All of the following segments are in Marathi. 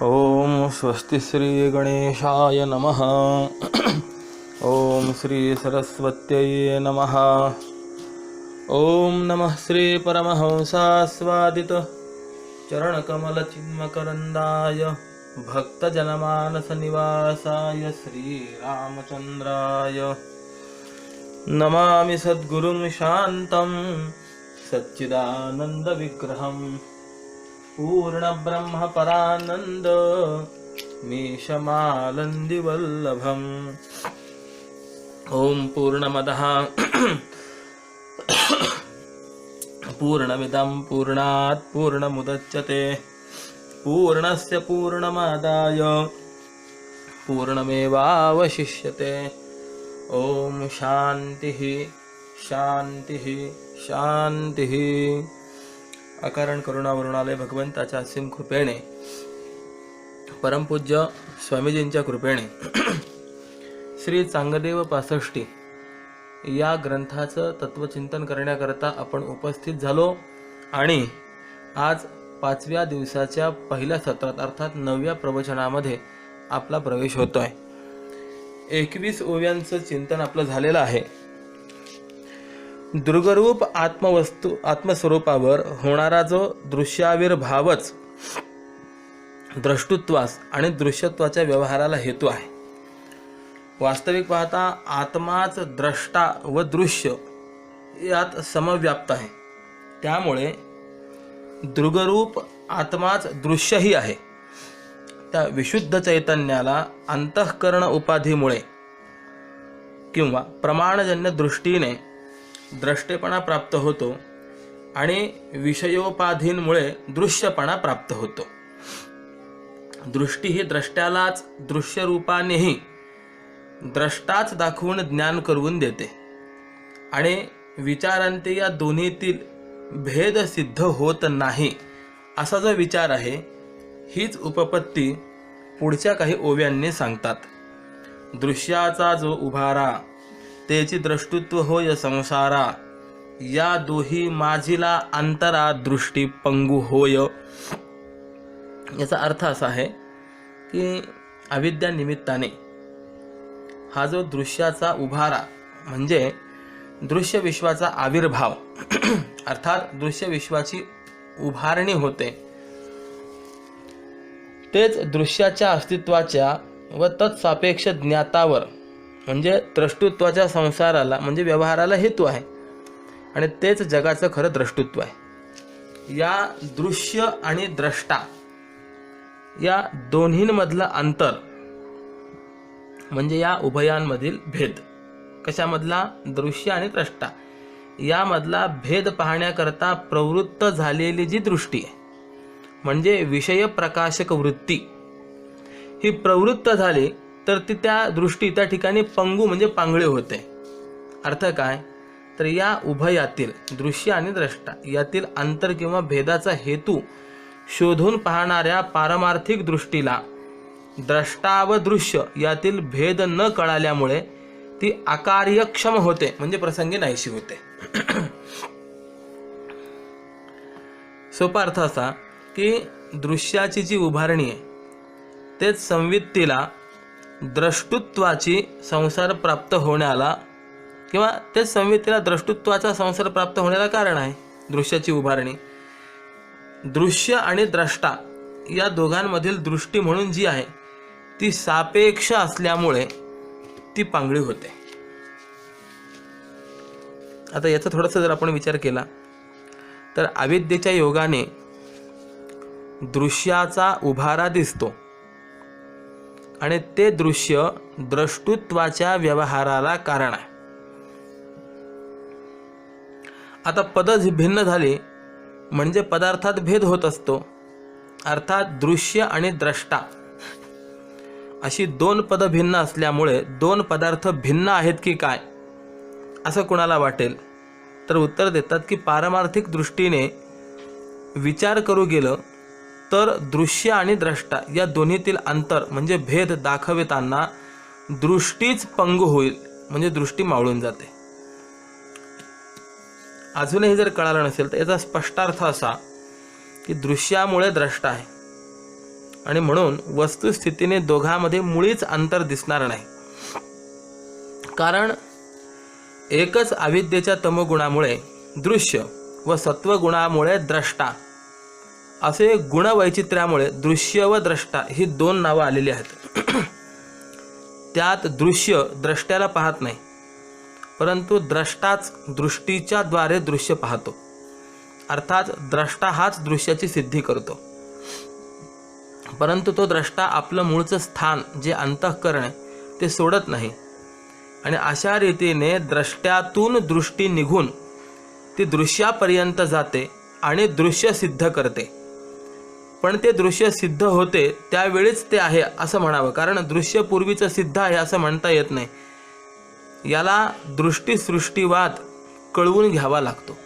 ओम स्वस्ति श्री गणेशाय नमः। ओम श्री सरस्वत्यै नमः। ओम नमः श्री परमहंसास्वादित चरणकमलचिन्मकरन्दाय भक्तजनमानसनिवासाय श्रीरामचन्द्राय नमामि सद्गुरुं शान्तं सच्चिदानन्दविग्रहं पूर्णब्रह्मपरानन्द मीशमालन्दिवल्लभम्। ओम पूर्णमदः पूर्णमिदं पूर्णात् पूर्णमुदच्यते पूर्णस्य पूर्णमादाय पूर्णमेवावशिष्यते। ओम शांतिः शांतिः शांतिः। अकारण करुणावरुणालय भगवंताच्या असीम कृपेने, परमपूज्य स्वामीजींच्या कृपेने श्री चांगदेव 65 या ग्रंथाचं तत्वचिंतन करण्याकरता आपण उपस्थित झालो आणि आज 5व्या दिवसाच्या पहिल्या सत्रात अर्थात 9व्या प्रवचनामध्ये आपला प्रवेश होतोय। 21 ओव्यांचं चिंतन आपलं झालेलं आहे। दृगरूप आत्मवस्तू आत्मस्वरूपावर होणारा जो दृश्याविर्भावच द्रष्टृत्वास आणि दृश्यत्वाच्या व्यवहाराला हेतू आहे। वास्तविक पाहता आत्माच द्रष्टा व दृश्य यात समव्याप्त आहे, त्यामुळे दृगरूप आत्माच दृश्यही आहे। त्या विशुद्ध चैतन्याला अंतःकरण उपाधीमुळे किंवा प्रमाणजन्य दृष्टीने द्रष्टेपणा प्राप्त होतो आणि विषयोपाधींमुळे दृश्यपणा प्राप्त होतो। दृष्टी ही द्रष्ट्यालाच दृश्य रूपानेही द्रष्टाच दाखवून ज्ञान करून देते आणि विचारांते या दोन्हीतील भेद सिद्ध होत नाही असा जो विचार आहे, हीच उपपत्ती पुढच्या काही ओव्यांनी सांगतात। दृश्याचा जो उभारा तेची द्रष्टृत्व होय संसारा, या दोही माझिला अंतरा दृष्टी पंगू होय। याचा अर्थ असा आहे की अविद्या निमित्ताने हा जो दृश्याचा उभारा म्हणजे दृश्य विश्वाचा आविर्भाव अर्थात दृश्य विश्वाची उभारणी होते, तेच दृश्याच्या अस्तित्वाच्या व तत्सापेक्ष ज्ञातावर म्हणजे द्रष्टृत्वाच्या संसाराला म्हणजे व्यवहाराला हेतू आहे आणि तेच जगाचं खरं द्रष्टृत्व आहे। या दृश्य आणि द्रष्टा या दोन्हींमधलं अंतर म्हणजे या उभयांमधील भेद। कशामधला? दृश्य आणि द्रष्टा यामधला भेद पाहण्याकरता प्रवृत्त झालेली जी दृष्टी आहे म्हणजे विषय प्रकाशक वृत्ती, ही प्रवृत्त झाली तर ती त्या दृष्टी त्या ठिकाणी पंगू म्हणजे पांगळे होते। अर्थ काय? तर या उभयातील दृश्य आणि द्रष्टा यातील अंतर किंवा भेदाचा हेतू शोधून पाहणाऱ्या पारमार्थिक दृष्टीला द्रष्टा व दृश्य यातील भेद न कळाल्यामुळे ती अकार्यक्षम होते म्हणजे प्रसंगी नाहीशी होते। सोपा अर्थ असा की दृश्याची जी उभारणी आहे तेच संवित्तीला द्रष्टृत्वाची संसार प्राप्त होण्याला किंवा तेच संवित्तीला द्रष्टृत्वाचा संसार प्राप्त होण्याला कारण आहे। दृश्याची उभारणी दृश्य आणि द्रष्टा या दोघांमधील दृष्टी म्हणून जी आहे ती सापेक्ष असल्यामुळे ती पांगळी होते। आता याचा थोडासा जर आपण विचार केला तर अविद्येच्या योगाने दृश्याचा उभारा दिसतो आणि ते दृश्य द्रष्टृत्वाच्या व्यवहाराला कारण आहे। आता पद भिन्न झाली म्हणजे पदार्थात भेद होत असतो, अर्थात दृश्य आणि द्रष्टा अशी दोन पद भिन्न असल्यामुळे दोन पदार्थ भिन्न आहेत की काय असं कुणाला वाटेल तर उत्तर देतात की पारमार्थिक दृष्टीने विचार करू गेलं तर दृश्य आणि द्रष्टा या दोन्हीतील अंतर म्हणजे भेद दाखविताना दृष्टीच पंगू होईल म्हणजे दृष्टी मावळून जाते। अजूनही जर कळालं नसेल तर याचा स्पष्टार्थ असा की दृश्यामुळे द्रष्टा आहे आणि म्हणून वस्तुस्थितीने दोघांमध्ये मुळीच अंतर दिसणार नाही. कारण एकच अविद्येच्या तमोगुणामुळे दृश्य व सत्वगुणामुळे द्रष्टा असे गुणवैचित्र्यामुळे दृश्य व द्रष्टा ही दोन नावं आलेली आहेत. त्यात दृश्य द्रष्ट्याला पाहत नाही, परंतु द्रष्टाच दृष्टीच्या द्वारे दृश्य पाहतो. अर्थात द्रष्टा हाच दृश्याची सिद्धी करतो, परंतु तो द्रष्टा आपलं मूळचं स्थान जे अंतःकरण आहे ते सोडत नाही. आणि अशा रीतीने द्रष्ट्यातून दृष्टी निघून ती दृश्यापर्यंत जाते आणि दृश्य सिद्ध करते. पण ते दृश्य सिद्ध होते त्यावेळीच ते आहे असं म्हणावं, कारण दृश्य पूर्वीचं सिद्ध आहे असं म्हणता येत नाही. याला दृष्टीसृष्टीवाद कळवून घ्यावा लागतो.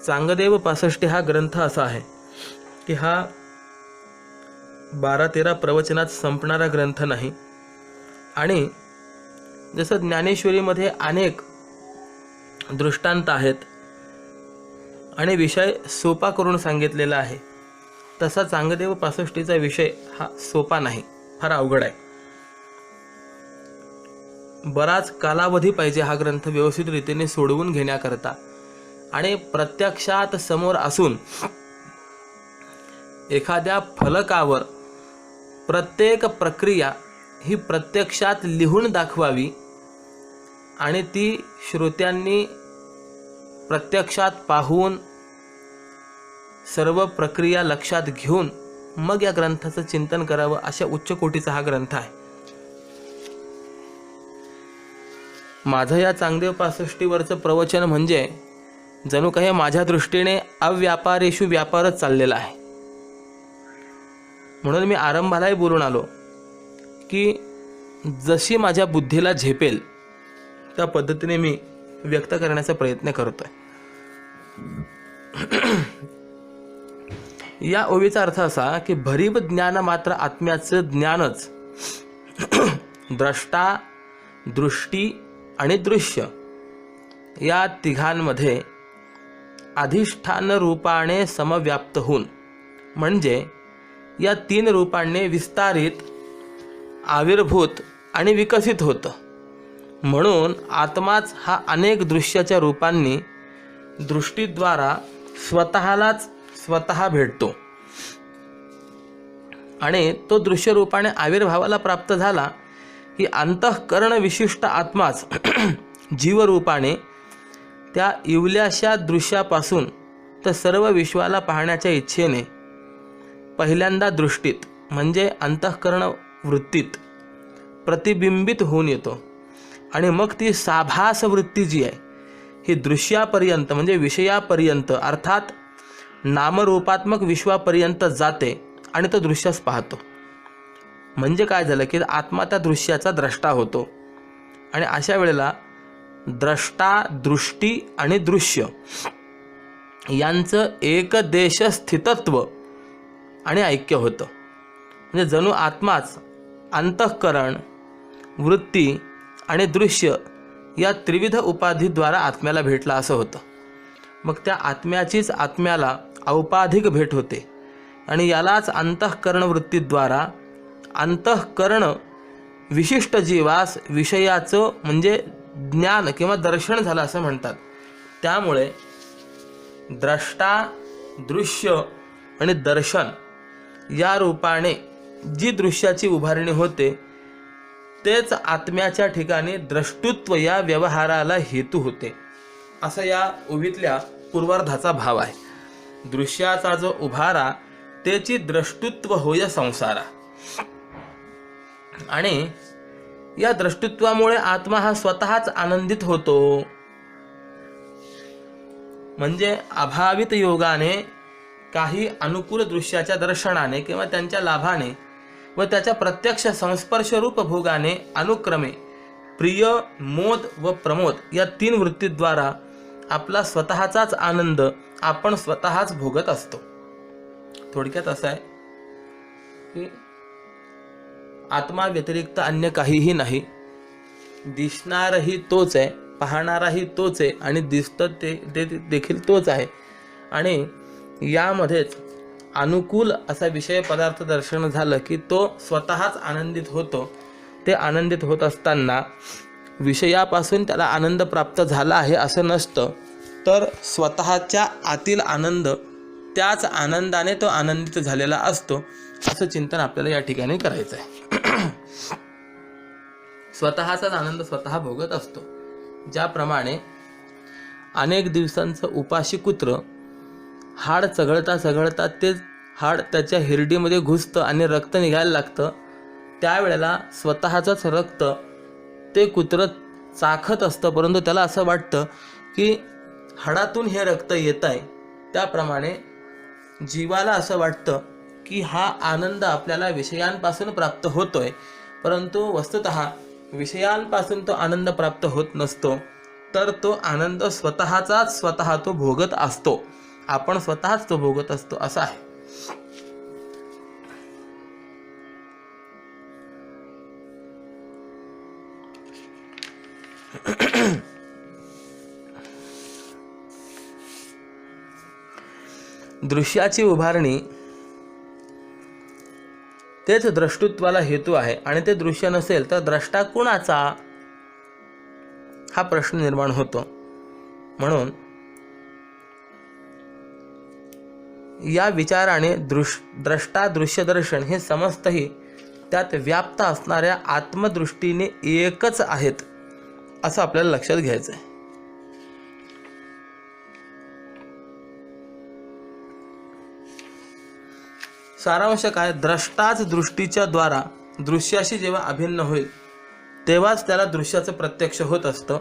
चांगदेव 65 हा ग्रंथ असा आहे की हा 12-13 प्रवचनात संपणारा ग्रंथ नाही. आणि जसं ज्ञानेश्वरीमध्ये अनेक दृष्टांत आहेत आणि विषय सोपा करून सांगितलेला आहे, तसा चांगदेव 65चा विषय हा सोपा नाही, फार अवघड आहे. बराच कालावधी पाहिजे हा ग्रंथ व्यवस्थित रीतीने सोडवून घेण्याकरता. आणि प्रत्यक्षात समोर असून एखाद्या फलकावर प्रत्येक प्रक्रिया ही प्रत्यक्षात लिहून दाखवावी आणि ती श्रोत्यांनी प्रत्यक्षात पाहून सर्व प्रक्रिया लक्षात घेऊन मग या ग्रंथाचं चिंतन करावं, अशा उच्च कोटीचा हा ग्रंथ आहे. माझं या चांगदेव 65वरचं प्रवचन म्हणजे जणू काही माझ्या दृष्टीने अव्यापारेषु व्यापारच चाललेला आहे. म्हणून मी आरंभालाही बोलून आलो की जशी माझ्या बुद्धीला झेपेल त्या पद्धतीने मी व्यक्त करण्याचा प्रयत्न करतोय. या ओवीचा अर्थ असा की भरीव ज्ञान मात्र आत्म्याचं ज्ञानच द्रष्टा, दृष्टी आणि दृश्य या तिघांमध्ये अधिष्ठान रूपाने समव्याप्त होऊन, म्हणजे या 3 रूपांनी विस्तारित, आविर्भूत आणि विकसित होतं. म्हणून आत्माच हा अनेक दृश्याच्या रूपांनी दृष्टीद्वारा स्वतःलाच स्वतः भेटतो आणि तो दृश्य रूपाने आविर्भावाला प्राप्त झाला की अंतःकरण विशिष्ट आत्माच जीवरूपाने त्या इवल्याशा दृश्यापासून तर सर्व विश्वाला पाहण्याच्या इच्छेने पहिल्यांदा दृष्टीत म्हणजे अंतःकरण वृत्तीत प्रतिबिंबित होऊन येतो. आणि मग ती साभास वृत्ती जी आहे ही दृश्यापर्यंत म्हणजे विषयापर्यंत अर्थात नामरूपात्मक विश्वापर्यंत जाते आणि तो दृश्यच पाहतो. म्हणजे काय झालं की आत्मा त्या दृश्याचा द्रष्टा होतो. आणि अशा वेळेला द्रष्टा, दृष्टी आणि दृश्य यांचं एकदेश स्थितत्व आणि ऐक्य होतं. म्हणजे जणू आत्माच अंतःकरण, वृत्ती आणि दृश्य या त्रिविध उपाधीद्वारा आत्म्याला भेटला असं होतं. मग त्या आत्म्याचीच आत्म्याला औपाधिक भेट होते आणि यालाच अंतःकरण वृत्तीद्वारा अंतःकरण विशिष्ट जीवास विषयाचं म्हणजे ज्ञान किंवा दर्शन झालं असं म्हणतात. त्यामुळे द्रष्टा, दृश्य आणि दर्शन या रूपाने जी दृश्याची उभारणी होते तेच आत्म्याच्या ठिकाणी द्रष्टुत्व या व्यवहाराला हेतू होते, असा या ओवीतल्या पूर्वार्धाचा भाव आहे. दृश्याचा जो उभारा त्याची द्रष्टुत्व होय संसारा. आणि या द्रष्टुत्वामुळे आत्मा हा स्वतःच आनंदित होतो. म्हणजे अभावित योगाने काही अनुकूल दृश्याच्या दर्शनाने किंवा त्यांच्या लाभाने व त्याच्या प्रत्यक्ष संस्पर्शरूप भोगाने अनुक्रमे प्रिय, मोद व प्रमोद या 3 वृत्तीद्वारा आपला स्वतःचाच आनंद आपण स्वतःच भोगत असतो. थोडक्यात असं आहे की आत्मा व्यतिरिक्त अन्य काहीही नाही. दिसणारही तोच आहे, पाहणाराही तोच आहे आणि दिसतं ते देखील तोच आहे. आणि यामध्येच अनुकूल असा विषय पदार्थ दर्शन झालं की तो स्वतःच आनंदित होतो. ते आनंदित होत असताना विषयापासून त्याला आनंद प्राप्त झाला आहे असं नसतं, तर स्वतःच्या आतील आनंद त्याच आनंदाने तो आनंदित झालेला असतो, असं चिंतन आपल्याला या ठिकाणी करायचं आहे. स्वतःचाच आनंद स्वतः भोगत असतो. ज्याप्रमाणे अनेक दिवसांचं उपाशी कुत्र हाड चघळता चघळता ते हाड त्याच्या हिरडीमध्ये घुसतं आणि रक्त निघायला लागतं, त्यावेळेला स्वतःचंच रक्त ते कुत्रं चाखत असतं, परंतु त्याला असं वाटतं की हाडातून हे रक्त येत आहे. त्याप्रमाणे जीवाला असं वाटतं की हा आनंद आपल्याला विषयांपासून प्राप्त होतोय, परंतु वस्तुतः विषयांपासून तो आनंद प्राप्त होत नसतो, तर तो आनंद स्वतःचाच स्वतः तो भोगत असतो. आपण स्वतःच तो भोगत असतो असं आहे. दृश्याची उभारणी तेच द्रष्टृत्वाला हेतू आहे, आणि ते दृश्य नसेल तर द्रष्टा कुणाचा, हा प्रश्न निर्माण होतो. म्हणून या विचाराने द्रष्टा दृश्यदर्शन हे समस्तही त्यात व्याप्त असणाऱ्या आत्मदृष्टीने एकच आहेत असं आपल्याला लक्षात घ्यायचं आहे. सारांश काय, द्रष्टाच दृष्टीच्या द्वारा दृश्याशी जेव्हा अभिन्न होईल तेव्हाच त्याला दृश्याचं प्रत्यक्ष होत असतं,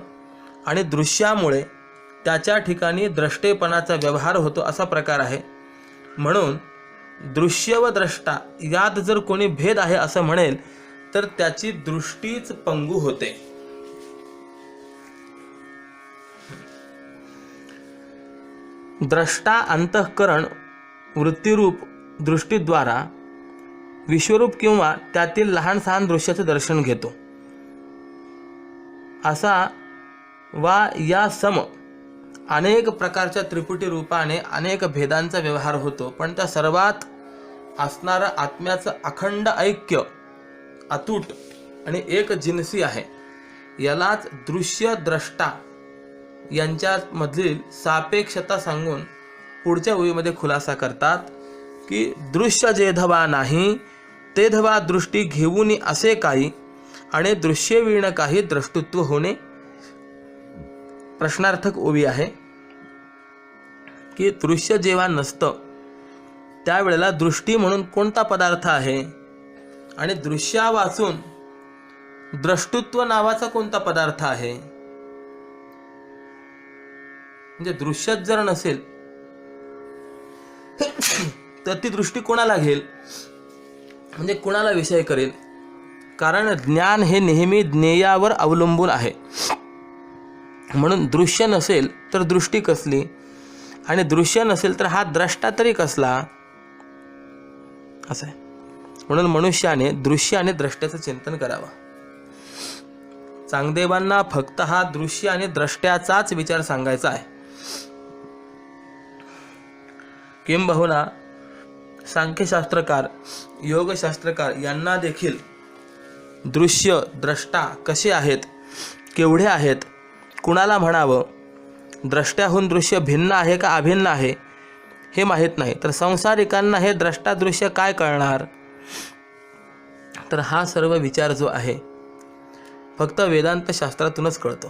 आणि दृश्यामुळे त्याच्या ठिकाणी द्रष्टेपणाचा व्यवहार होतो असा प्रकार आहे. म्हणून दृश्य व द्रष्टा यात जर कोणी भेद आहे असं म्हणेल तर त्याची दृष्टीच पंगू होते. द्रष्टा अंतःकरण वृत्तीरूप दृष्टीद्वारा विश्वरूप किंवा त्यातील लहान सहान दृश्याचं दर्शन घेतो. असा वा या सम अनेक प्रकारच्या त्रिपुटी रूपाने अनेक भेदांचा व्यवहार होतो, पण त्या सर्वात असणारं आत्म्याचं अखंड ऐक्य अतूट आणि एक जिन्सी आहे. यालाच दृश्य द्रष्टा यांच्यामधील सापेक्षता सांगून पुढच्या ओळीमध्ये खुलासा करतात की दृश्य जेधवा नाही तेधवा दृष्टी घेऊन असे काही, आणि दृश्य विण काही द्रष्टृत्व होणे. प्रश्नार्थक ओवी आहे की दृश्य जेव्हा नसतं त्यावेळेला दृष्टी म्हणून कोणता पदार्थ आहे, आणि दृश्या वाचून द्रष्टृत्व नावाचा कोणता पदार्थ आहे. म्हणजे दृश्यच जर नसेल तर ती दृष्टी कोणाला घेईल, म्हणजे कोणाला विषय करेल. कारण ज्ञान हे नेहमी ज्ञेयावर अवलंबून आहे. म्हणून दृश्य नसेल तर दृष्टी कसली, आणि दृश्य नसेल तर हा द्रष्टा तरी कसला, असं आहे. म्हणून मनुष्याने दृश्य आणि द्रष्ट्याचं चिंतन करावं. चांगदेवांना फक्त हा दृश्य आणि द्रष्ट्याचाच विचार सांगायचा आहे. किंबहुना सांख्यशास्त्रकार योगशास्त्रकार यांना देखील दृश्य द्रष्टा कसे आहेत, केवढे आहेत, कुणाला म्हणावं, द्रष्ट्याहून दृश्य भिन्न आहे का अभिन्न आहे हे माहीत नाही. तर संसारिकांना हे द्रष्टा दृश्य काय कळणार. तर हा सर्व विचार जो आहे फक्त वेदांत शास्त्रातूनच कळतो.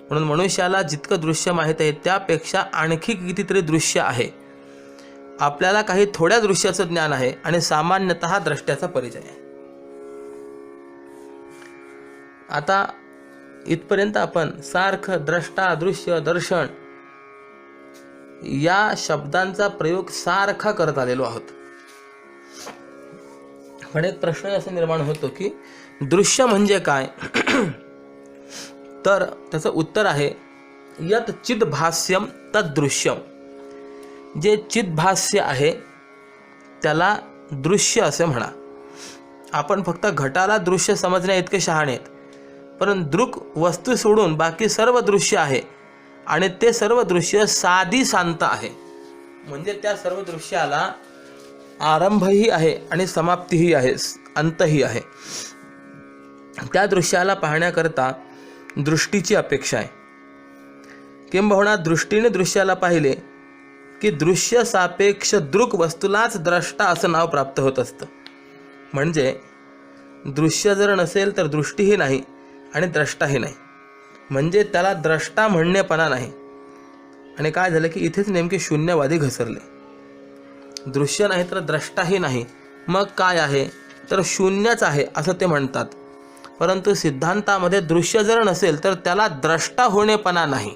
म्हणून मनुष्याला जितकं दृश्य माहीत आहे त्यापेक्षा आणखी कितीतरी दृश्य आहे. आपल्याला काही थोड्या दृश्याचं ज्ञान आहे आणि सामान्यतः द्रष्ट्याचा परिचय आहे. आता इथपर्यंत आपण सारखं द्रष्टा दृश्य दर्शन या शब्दांचा प्रयोग सारखा करत आलेलो आहोत. पण एक प्रश्न असा निर्माण होतो की दृश्य म्हणजे काय. तर त्याचं उत्तर आहे यत चिद्भास्यम तद्दृश्यम. जे चिद्भास्य आहे त्याला दृश्य असे म्हणा. आपण फक्त घटाला दृश्य समजण्या इतके शहाणे आहेत, परंतु दृक वस्तू सोडून बाकी सर्व दृश्य आहे, आणि ते सर्व दृश्य साधी शांत आहे. म्हणजे त्या सर्व दृश्याला आरंभही आहे आणि समाप्तीही आहे, अंतही आहे. त्या दृश्याला पाहण्याकरता दृष्टीची अपेक्षा आहे. किंबहुना दृष्टीने दृश्याला पाहिले की दृश्य सापेक्ष दृक वस्तूलाच द्रष्टा असं नाव प्राप्त होत असतं. म्हणजे दृश्य जर नसेल तर दृष्टीही नाही आणि द्रष्टाही नाही, म्हणजे त्याला द्रष्टा म्हणणेपणा नाही. आणि काय झालं की इथेच नेमके शून्यवादी घसरले. दृश्य नाही तर द्रष्टाही नाही, मग काय आहे तर शून्यच आहे असं ते म्हणतात. परंतु सिद्धांतामध्ये दृश्य जर नसेल तर त्याला द्रष्टा होणेपणा नाही,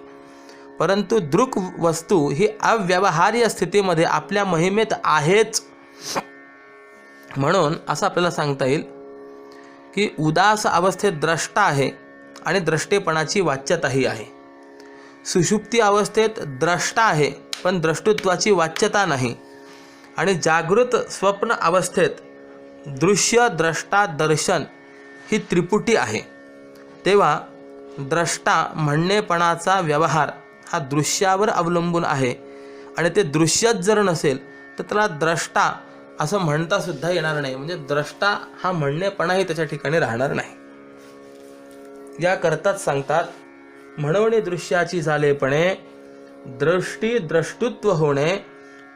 परंतु दृक वस्तू ही अव्यवहार्य स्थितीमध्ये आपल्या महिमेत आहेच. म्हणून असं आपल्याला सांगता येईल की उदास अवस्थेत द्रष्टा आहे आणि द्रष्टेपणाची वाच्यताही आहे. सुषुप्ती अवस्थेत द्रष्टा आहे पण द्रष्टृत्वाची वाच्यता नाही. आणि जागृत स्वप्न अवस्थेत दृश्य द्रष्टा दर्शन ही त्रिपुटी आहे. तेव्हा द्रष्टा म्हणणेपणाचा व्यवहार हा दृश्यावर अवलंबून आहे आणि ते दृश्यच जर नसेल तर त्याला द्रष्टा असं म्हणता सुद्धा येणार नाही. म्हणजे द्रष्टा हा म्हणणेपणाही त्याच्या ठिकाणी राहणार नाही. याकरताच सांगतात, म्हणवणे दृश्याची झालेपणे दृष्टी द्रष्टुत्व होणे,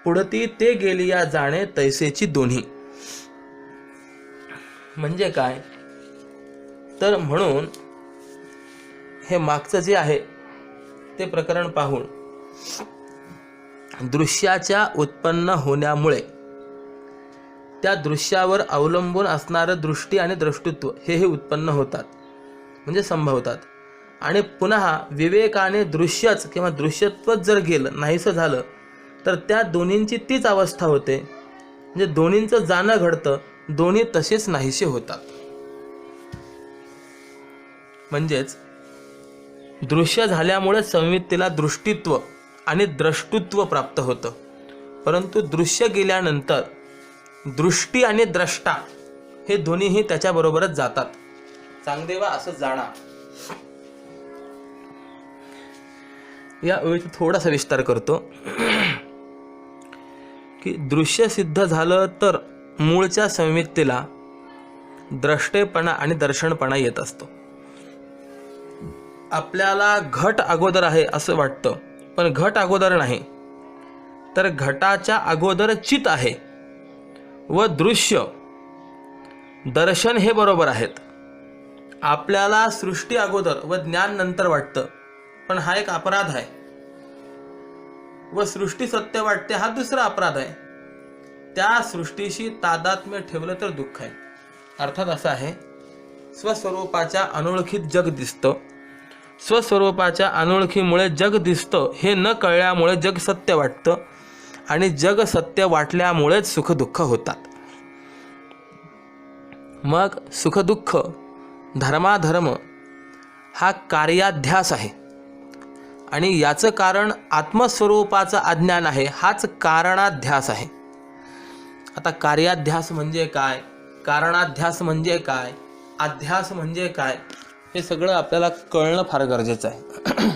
पुढती ते गेलिया जाणे तैसेची दोन्ही. म्हणजे काय तर म्हणून हे मागचं जे आहे ते प्रकरण पाहून दृश्याच्या उत्पन्न होण्यामुळे त्या दृश्यावर अवलंबून असणारं दृष्टी आणि द्रष्टुत्व हे उत्पन्न होतात, म्हणजे संभवतात. आणि पुन्हा विवेकाने दृश्यच किंवा दृश्यत्वच जर गेलं, नाहीसं झालं, तर त्या दोन्हींची तीच अवस्था होते. म्हणजे दोन्हींचं जाणं घडतं, दोन्ही तसेच नाहीसे होतात. म्हणजेच दृश्य झाल्यामुळे संवित्तीला दृष्टित्व आणि द्रष्टुत्व प्राप्त होतं, परंतु दृश्य गेल्यानंतर दृष्टी आणि द्रष्टा हे दोन्हीही त्याच्याबरोबरच जातात. चांगदेवा असं जाणा. या ओळीचा थोडासा विस्तार करतो की दृश्य सिद्ध झालं तर मूळच्या संवित्तीला द्रष्टेपणा आणि दर्शनपणा येत असतो. आपल्याला घट अगोदर आहे असं वाटतं, पण घट अगोदर नाही, तर घटाच्या अगोदर चित आहे व दृश्य दर्शन हे बरोबर आहेत. आपल्याला सृष्टी अगोदर व ज्ञान नंतर वाटतं, पण हा एक अपराध आहे. व सृष्टी सत्य वाटते हा दुसरा अपराध आहे. त्या सृष्टीशी तादात्म्य ठेवलं तर दुःख आहे. अर्थात असं आहे, स्वस्वरूपाच्या अनोळखीत जग दिसतं, स्वस्वरूपाच्या अनोळखीमुळे जग दिसतं हे न कळल्यामुळे जग सत्य वाटतं, आणि जग सत्य वाटल्यामुळेच सुखदुःख होतात. मग सुखदुःख धर्माधर्म हा कार्याध्यास आहे, आणि याचं कारण आत्मस्वरूपाचं अज्ञान आहे, हाच कारणाध्यास आहे. आता कार्याध्यास म्हणजे काय, कारणाध्यास म्हणजे काय, अध्यास म्हणजे काय, हे सगळं आपल्याला कळणं फार गरजेचं आहे.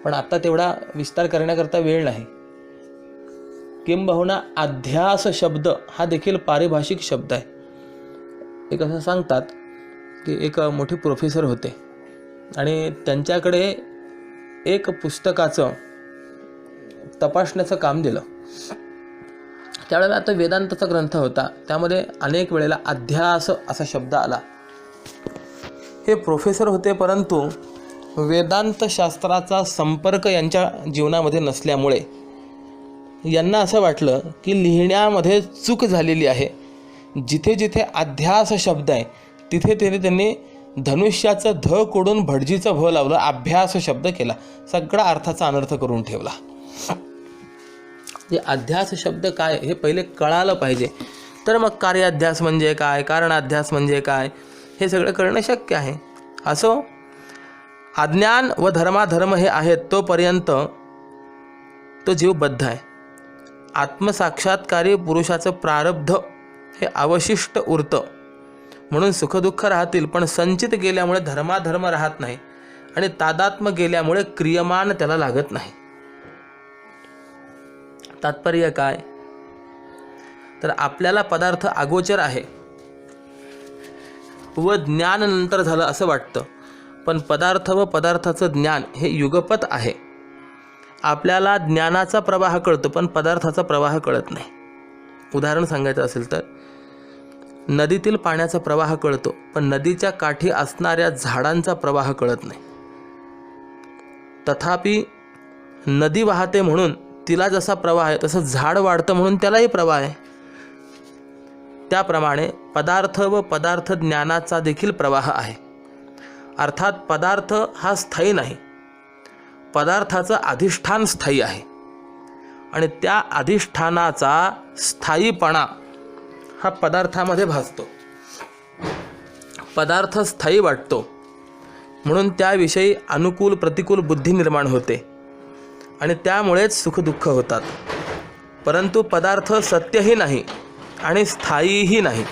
पण आता तेवढा विस्तार करण्याकरता वेळ नाही. किंबहुना अध्यास शब्द हा देखील पारिभाषिक शब्द आहे. एक असं सांगतात की एक मोठे प्रोफेसर होते आणि त्यांच्याकडे एक पुस्तकाचं तपासण्याचं काम दिलं. त्यावेळेला आता वेदांताचा ग्रंथ होता, त्यामध्ये अनेक वेळेला अध्यास असा शब्द आला. हे प्रोफेसर होते, परंतु वेदांत शास्त्राचा संपर्क यांच्या जीवनामध्ये नसल्यामुळे यांना असं वाटलं की लिहिण्यामध्ये चूक झालेली आहे. जिथे जिथे अध्यास शब्द आहे तिथे तिथे त्यांनी धनुष्याचं ध कोडून भटजीचं भ लावलं, अभ्यास शब्द केला, सगळा अर्थाचा अनर्थ करून ठेवला. हे अध्यास शब्द काय हे पहिले कळालं पाहिजे, तर मग कार्याध्यास म्हणजे काय, कारणाध्यास म्हणजे काय, हे सगळं करणं शक्य आहे. असो, अज्ञान व धर्माधर्म हे आहेत तोपर्यंत तो जीव बद्ध आहे. आत्मसाक्षात्कारी पुरुषाचं प्रारब्ध हे अवशिष्ट उरतं, म्हणून सुखदुःख राहतील, पण संचित गेल्यामुळे धर्माधर्म राहत नाही आणि तादात्म्य गेल्यामुळे क्रियमान त्याला लागत नाही. तात्पर्य काय तर आपल्याला पदार्थ अगोचर आहे व ज्ञान नंतर झालं असं वाटतं, पण पदार्थ व पदार्थाचं ज्ञान हे युगपत आहे. आपल्याला ज्ञानाचा प्रवाह कळतो पण पदार्थाचा प्रवाह कळत नाही. उदाहरण सांगायचं असेल तर नदीतील पाण्याचा प्रवाह कळतो पण नदीच्या काठी असणाऱ्या झाडांचा प्रवाह कळत नाही. तथापि नदी वाहते म्हणून तिला जसा प्रवाह आहे तसं झाड वाढतं म्हणून त्यालाही प्रवाह आहे. त्याप्रमाणे पदार्थ व पदार्थ ज्ञानाचा देखील प्रवाह आहे. अर्थात पदार्थ हा स्थायी नाही, पदार्थाचं अधिष्ठान स्थायी आहे आणि त्या अधिष्ठानाचा स्थायीपणा हा पदार्थामध्ये भासतो. पदार्थ स्थायी वाटतो म्हणून त्याविषयी अनुकूल प्रतिकूल बुद्धी निर्माण होते आणि त्यामुळेच सुखदुःख होतात. परंतु पदार्थ सत्यही नाही आणि स्थायीही नाही.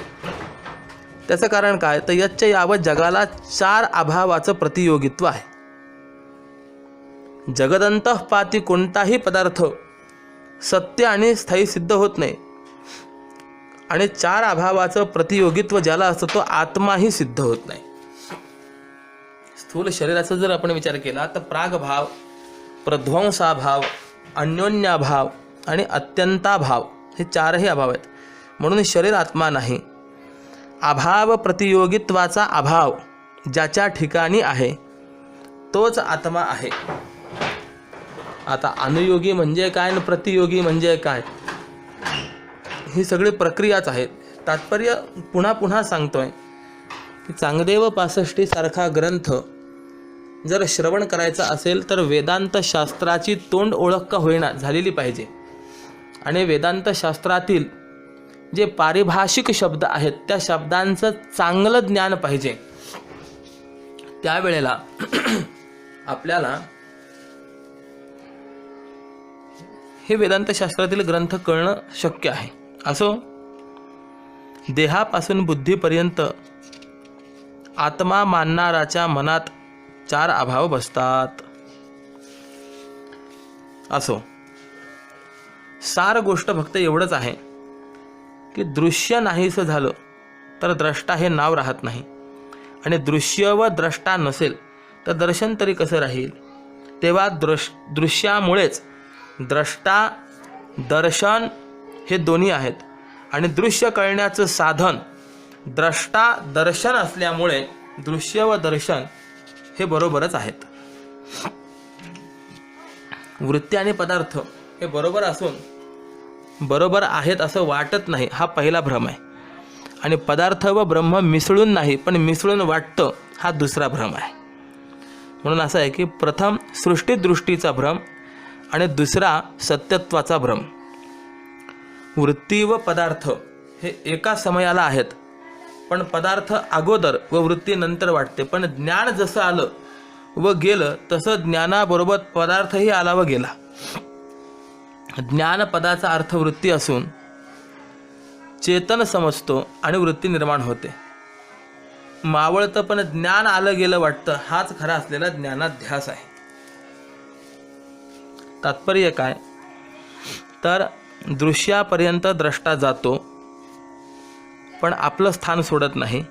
त्याचं कारण काय तर यच्च यावत जगाला 4 अभावाचं प्रतियोगित्व आहे. जगदंतः पाती कोणताही पदार्थ सत्य आणि स्थायी सिद्ध होत नाही आणि 4 अभावाचं प्रतियोगित्व ज्याला असतं तो आत्माही सिद्ध होत नाही. स्थूल शरीराचा जर आपण विचार केला तर प्रागभाव, प्रध्वंसाभाव, अन्योन्याभाव आणि अत्यंताभाव हे 4ही अभाव आहेत. म्हणून शरीर आत्मा नाही. अभाव प्रतियोगित्वाचा अभाव ज्याच्या ठिकाणी आहे तोच आत्मा आहे. आता अनुयोगी म्हणजे काय आणि प्रतियोगी म्हणजे काय ही सगळी प्रक्रियाच आहेत. तात्पर्य पुन्हा पुन्हा सांगतोय की चांगदेव 65 सारखा ग्रंथ जर श्रवण करायचा असेल तर वेदांत शास्त्राची तोंड ओळख का होईना झालेली पाहिजे आणि वेदांत शास्त्रातील जे पारिभाषिक शब्द आहेत त्या शब्दांचं चांगलं ज्ञान पाहिजे. त्यावेळेला आपल्याला हे वेदांत शास्त्रातील ग्रंथ कळणं शक्य आहे. असो, देहापासून बुद्धीपर्यंत आत्मा मानणाराच्या मनात 4 अभाव बसतात. असो, सार गोष्ट फक्त एवढंच आहे की दृश्य नाहीसं झालं तर द्रष्टा हे नाव राहत नाही आणि दृश्य व द्रष्टा नसेल तर दर्शन तरी कसं राहील. तेव्हा दृश्यामुळेच द्रष्टा दर्शन हे दोन्ही आहेत आणि दृश्य कळण्याचं साधन द्रष्टा दर्शन असल्यामुळे दृश्य व दर्शन हे बरोबरच आहेत. वृत्ती आणि पदार्थ हे बरोबर असून बरोबर आहेत असं वाटत नाही हा पहिला भ्रम आहे आणि पदार्थ व ब्रह्म मिसळून नाही पण मिसळून वाटतं हा दुसरा भ्रम आहे. म्हणून असं आहे की प्रथम सृष्टीदृष्टीचा भ्रम आणि दुसरा सत्यत्वाचा भ्रम. वृत्ती व पदार्थ हे एका समयाला आहेत पण पदार्थ अगोदर व वृत्ती नंतर वाटते. पण ज्ञान जसं आलं व गेलं तसं ज्ञानाबरोबर पदार्थही आला व गेला. ज्ञानपदाचा अर्थ वृत्ती असून चेतन समजतो आणि वृत्ती निर्माण होते. मावळतं पण ज्ञान आलं गेलं वाटतं हाच खरा असलेला ज्ञानाध्यास आहे. तात्पर्य काय तर दृश्यापर्यंत द्रष्टा जातो पण आपलं स्थान सोडत नाही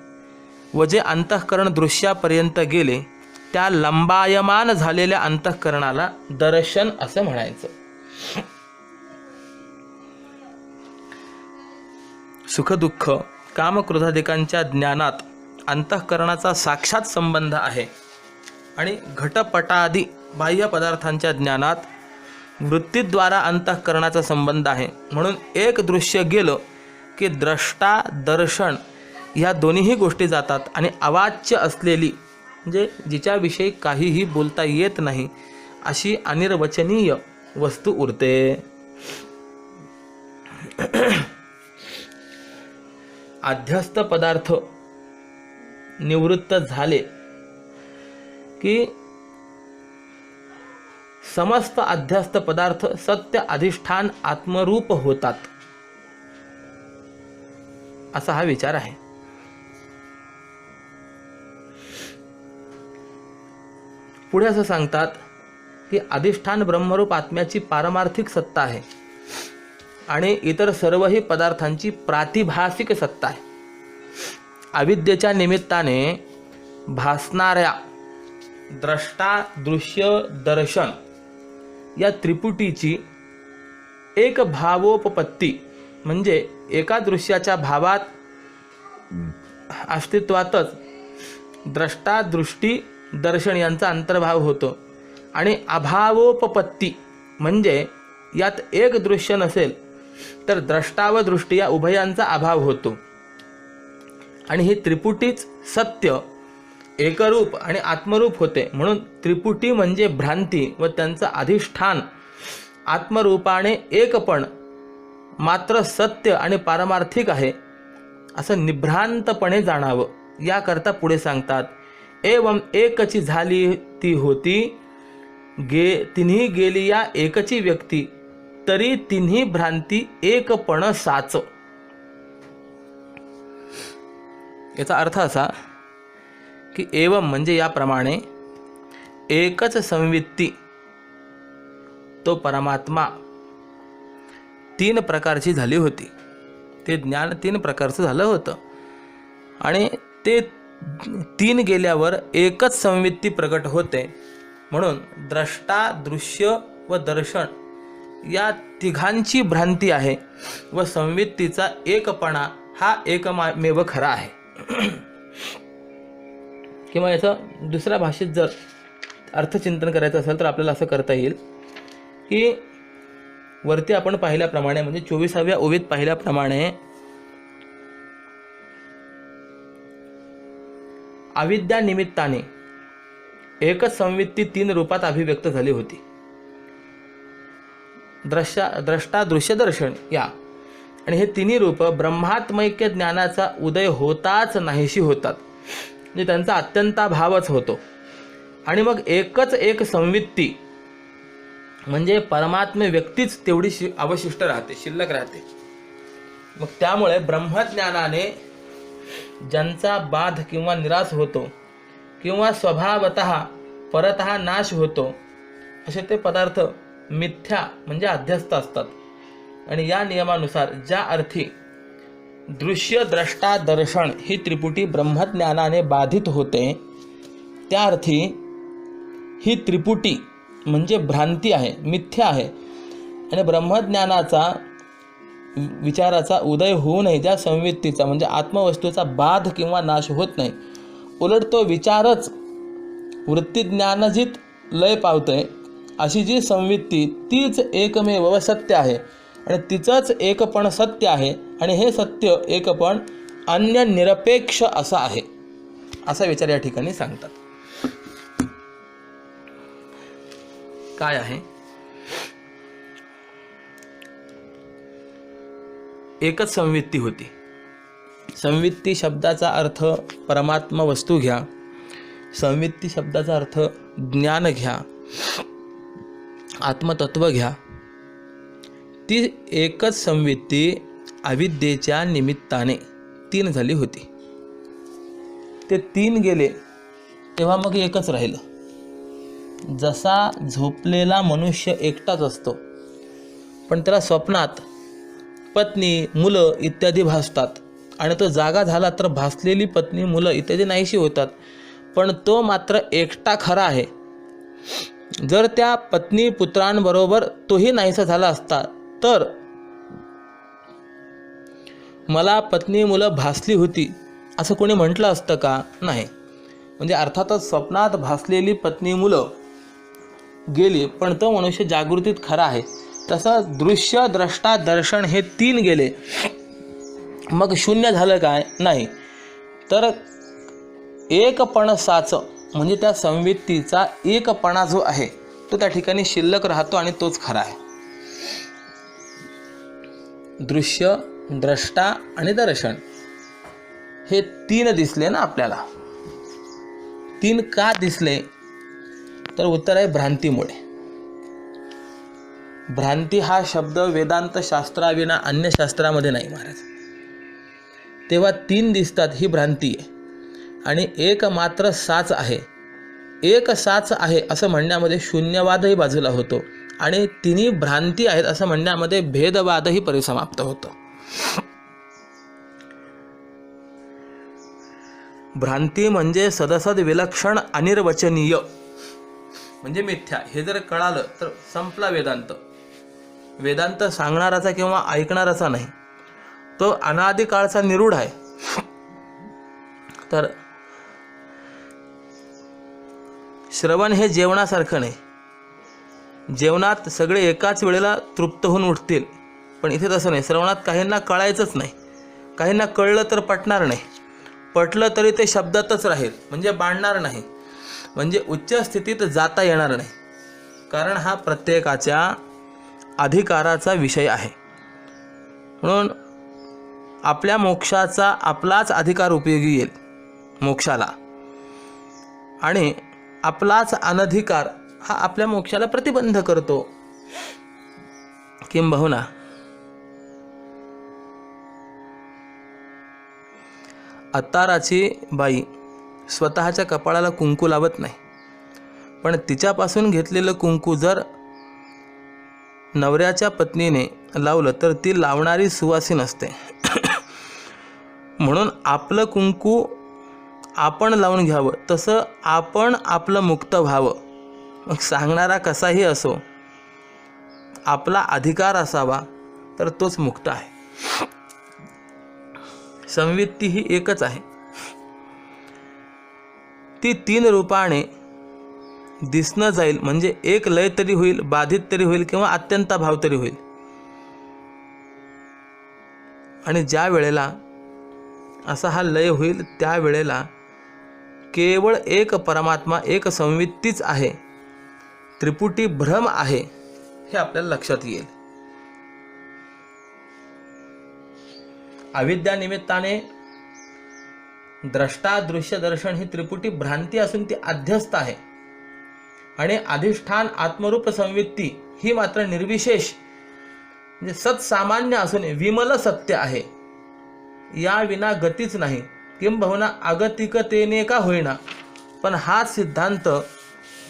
व जे अंतःकरण दृश्यापर्यंत गेले त्या लंबायमान झालेल्या अंतःकरणाला दर्शन असं म्हणायचं. सुखदुःख कामक्रोधादिकांच्या ज्ञानात अंतःकरणाचा साक्षात संबंध आहे आणि घटपटादी बाह्य पदार्थांच्या ज्ञानात वृत्तीद्वारा अंतःकरणाचा संबंध आहे. म्हणून एक दृश्य गेलं की द्रष्टा दर्शन ह्या दोन्हीही गोष्टी जातात आणि अवाच्य असलेली म्हणजे जिच्याविषयी काहीही बोलता येत नाही अशी अनिर्वचनीय वस्तू उरते. अध्यस्त पदार्थ निवृत्त झाले की समस्त अध्यस्त पदार्थ सत्य अधिष्ठान आत्मरूप होतात असा हा विचार आहे. पुढे असं सांगतात की अधिष्ठान ब्रह्मरूप आत्म्याची पारमार्थिक सत्ता आहे. आणि इतर सर्वही पदार्थांची प्रातिभासिक सत्ता आहे. अविद्येच्या निमित्ताने भासणाऱ्या द्रष्टा दृश्य दर्शन या त्रिपुटीची एक भावोपपत्ती म्हणजे एका दृश्याच्या भावात अस्तित्वातच द्रष्टा दृष्टी दर्शन यांचा अंतर्भाव होतो आणि अभावोपपत्ती म्हणजे यात एक दृश्य नसेल तर द्रष्टा व दृष्टी या उभयांचा अभाव होतो. आणि ही त्रिपुटीच सत्य एकरूप आणि आत्मरूप होते. म्हणून त्रिपुटी म्हणजे भ्रांती व त्यांचं अधिष्ठान आत्मरूपाने एकपण मात्र सत्य आणि पारमार्थिक आहे असं निभ्रांतपणे जाणावं. याकरता पुढे सांगतात, एवं एकची झाली ती होती तिन्ही गेली या एकची व्यक्ती तरी तिन्ही भ्रांती एकपण साच. याचा अर्थ असा की एवं म्हणजे याप्रमाणे एकच संवित्ती तो परमात्मा तीन प्रकारची झाली होती. ते ज्ञान तीन प्रकारचं झालं होतं आणि ते तीन गेल्यावर एकच संवित्ती प्रकट होते. म्हणून द्रष्टा दृश्य व दर्शन या तिघांची भ्रांती आहे व संवित्तीचा एकपणा हा एकमेव खरा आहे. किंवा याचं दुसऱ्या भाषेत जर अर्थचिंतन करायचं असेल तर आपल्याला असं करता येईल की वरती आपण पाहिल्याप्रमाणे म्हणजे 24व्या ओवीत पाहिल्याप्रमाणे अविद्या निमित्ताने एकच संवित्ती तीन रूपात अभिव्यक्त झाली होती. द्रष्टा दृश्य दर्शन या आणि हे तिन्ही रूप ब्रह्मात्मैक्य ज्ञानाचा उदय होताच नाहीशी होतात. म्हणजे त्यांचा अत्यंताभावच होतो. आणि मग एकच एक संवित्ती म्हणजे परमात्म व्यक्तीच तेवढी अवशिष्ट राहते, शिल्लक राहते. मग त्यामुळे ब्रह्मज्ञानाने ज्यांचा बाध किंवा निराश होतो किंवा स्वभावतः परतः नाश होतो असे ते पदार्थ मिथ्या म्हणजे अध्यस्त असतात. आणि या नियमानुसार ज्या अर्थी दृश्य द्रष्टा दर्शन ही त्रिपुटी ब्रह्मज्ञानाने बाधित होते त्या अर्थी ही त्रिपुटी म्हणजे भ्रांती आहे, मिथ्या आहे. आणि ब्रह्मज्ञानाचा विचाराचा उदय होऊ नये ज्या संवित्तीचा म्हणजे आत्मवस्तूचा बाध किंवा नाश होत नाही, उलट तो विचारच वृत्तीज्ञानजित लय पावतोय अशी जी संवित्ती तीच एकमेव सत्य आहे आणि तिचंच एकपण सत्य आहे. आणि हे सत्य एकपण अन्य निरपेक्ष असं आहे असा विचार या ठिकाणी सांगतात. काय आहे? एकच संवित्ती होती. संवित्ती शब्दाचा अर्थ परमात्मा वस्तू घ्या, संवित्ती शब्दाचा अर्थ ज्ञान घ्या, आत्मतत्व घ्या. ती एकच संवित्ती अविद्येच्या निमित्ताने तीन झाली होती. ते तीन गेले तेव्हा मग एकच राहिलं. जसा झोपलेला मनुष्य एकटाच असतो पण त्याला स्वप्नात पत्नी मुलं इत्यादी भासतात आणि तो जागा झाला तर भासलेली पत्नी मुलं इत्यादी नाहीशी होतात, पण तो मात्र एकटा खरा आहे. जर त्या पत्नी पुत्रांबरोबर तोही नाहीसा झाला असता तर मला पत्नी मुलं भासली होती असं कोणी म्हटलं असतं का? नाही. म्हणजे अर्थातच स्वप्नात भासलेली पत्नी मुलं गेली पण तो मनुष्य जागृतीत खरा आहे. तसं दृश्य द्रष्टा दर्शन हे तीन गेले मग शून्य झालं काय? नाही. तर एकपण साच म्हणजे त्या संवित्तीचा एकपणा जो आहे तो त्या ठिकाणी शिल्लक राहतो आणि तोच खरा आहे. दृश्य द्रष्टा आणि दर्शन हे तीन दिसले ना आपल्याला. तीन का दिसले तर उत्तर आहे भ्रांतीमुळे. भ्रांती हा शब्द वेदांत शास्त्राविना अन्य शास्त्रामध्ये नाही महाराज. तेव्हा तीन दिसतात ही भ्रांती आहे. आणि एक मात्र साच आहे. एक साच आहे असं म्हणण्यामध्ये शून्यवादही बाजूला होतो आणि तिन्ही भ्रांती आहेत असं म्हणण्यामध्ये भेदवादही परिसमाप्त होतं. भ्रांती म्हणजे सदसद विलक्षण अनिर्वचनीय म्हणजे मिथ्या. हे जर कळालं तर संपला वेदांत. वेदांत सांगणाराचा किंवा ऐकणाराचा नाही, तो अनादिकाळचा निरूढ आहे. तर श्रवण हे जेवणासारखं नाही. जेवणात सगळे एकाच वेळेला तृप्त होऊन उठतील, पण इथे तसं नाही. श्रवणात काहींना कळायचंच नाही, काहींना कळलं तर पटणार नाही, पटलं तरी ते शब्दातच राहील म्हणजे बाणणार नाही, म्हणजे उच्च स्थितीत जाता येणार नाही. कारण हा प्रत्येकाच्या अधिकाराचा विषय आहे. म्हणून आपल्या मोक्षाचा आपलाच अधिकार उपयोगी येईल मोक्षाला, आणि आपलाच अनधिकार हा आपल्या मोक्षाला प्रतिबंध करतो. किंबहुना अत्ताराची बाई स्वतःच्या कपाळाला कुंकू लावत नाही, पण तिच्यापासून घेतलेलं कुंकू जर नवऱ्याच्या पत्नीने लावलं तर ती लावणारी सुवासीन असते. म्हणून आपलं कुंकू आपण लावून घ्यावं, तसं आपण आपलं मुक्त व्हावं. मग सांगणारा कसाही असो, आपला अधिकार असावा तर तोच मुक्त आहे. संवित्ती ही एकच आहे. ती 3 रूपाने दिसणं जाईल, म्हणजे एक लय तरी होईल, बाधित तरी होईल किंवा अत्यंत भाव तरी होईल. आणि ज्या वेळेला असा हा लय होईल त्यावेळेला केवळ एक परमात्मा, एक संवित्तीच आहे, त्रिपुटी भ्रम आहे हे आपल्याला लक्षात येईल. अविद्या निमित्ताने द्रष्टा दृश्य दर्शन ही त्रिपुटी भ्रांती असून ती अध्यस्त आहे, आणि अधिष्ठान आत्मरूप संवित्ती ही मात्र निर्विशेष म्हणजे सत्सामान्य असून विमल सत्य आहे. या विना गतीच नाही, किंबहुना आगतिकतेने का होईना, पण हा सिद्धांत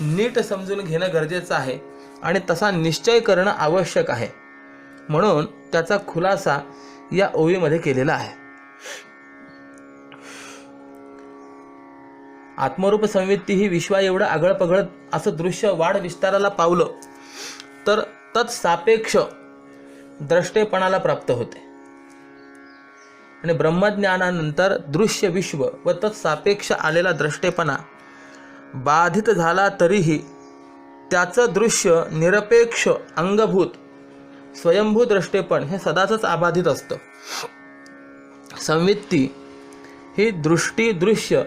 नीट समजून घेणं गरजेचं आहे आणि तसा निश्चय करणं आवश्यक आहे. म्हणून त्याचा खुलासा या ओवीमध्ये केलेला आहे. आत्मरूप संवित्ती ही विश्वा एवढं आगळपगळ असं दृश्य वाढ विस्ताराला पावलं तर तत्सापेक्ष द्रष्टेपणाला प्राप्त होते. आणि ब्रह्मज्ञानानंतर दृश्य विश्व व तत्सापेक्ष आलेला द्रष्टेपणा बाधित झाला तरीही त्याचं दृश्य निरपेक्ष अंगभूत स्वयंभू द्रष्टेपण हे सदाच अबाधित असतं. संवित्ती ही दृष्टी दृश्य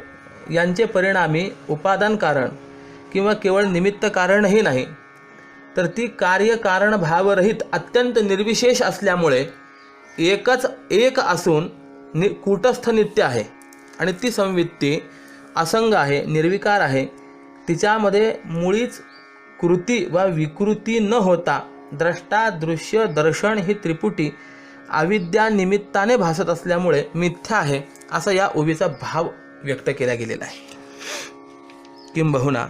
यांचे परिणामी उपादान कारण किंवा केवळ निमित्त कारणही नाही, तर ती कार्य कारण भावरहित अत्यंत निर्विशेष असल्यामुळे एकच एक असून कूटस्थ नित्य आहे. आणि ती संवित्ती असंग आहे, निर्विकार आहे. तिच्यामध्ये मुळीच कृती वा विकृती न होता द्रष्टा दृश्य दर्शन ही त्रिपुटी अविद्या निमित्ताने भासत असल्यामुळे मिथ्या आहे असा या ओवीचा भाव व्यक्त केला गेलेला आहे. किंबहुना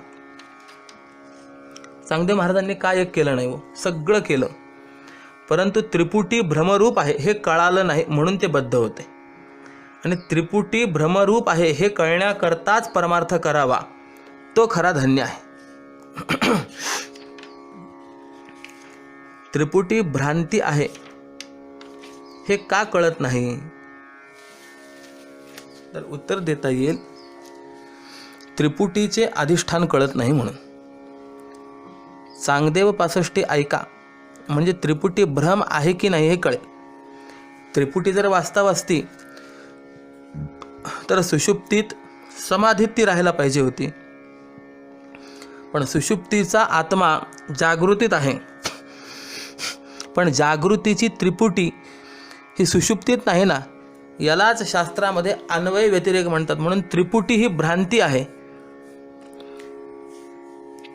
चांगदेव महाराजांनी काय एक केलं नाही, सगळं केलं, परंतु त्रिपुटी भ्रमरूप आहे हे कळालं नाही म्हणून ते बद्ध होते. आणि त्रिपुटी भ्रमरूप आहे हे कळण्याकरताच परमार्थ करावा, तो खरा धन्य आहे. त्रिपुटी भ्रांती आहे हे का कळत नाही, तर उत्तर देता येईल त्रिपुटीचे अधिष्ठान कळत नाही म्हणून. चांगदेव 65 ऐका म्हणजे त्रिपुटी भ्रम आहे की नाही हे कळेल. त्रिपुटी जर वास्तव असती तर सुषुप्तीत समाधीत ती राहायला पाहिजे होती, पण सुषुप्तीचा आत्मा जागृतीत आहे, पण जागृतीची त्रिपुटी ही सुषुप्तीत नाही ना. यालाच शास्त्रामध्ये अन्वय व्यतिरेक म्हणतात. म्हणून त्रिपुटी ही भ्रांती आहे.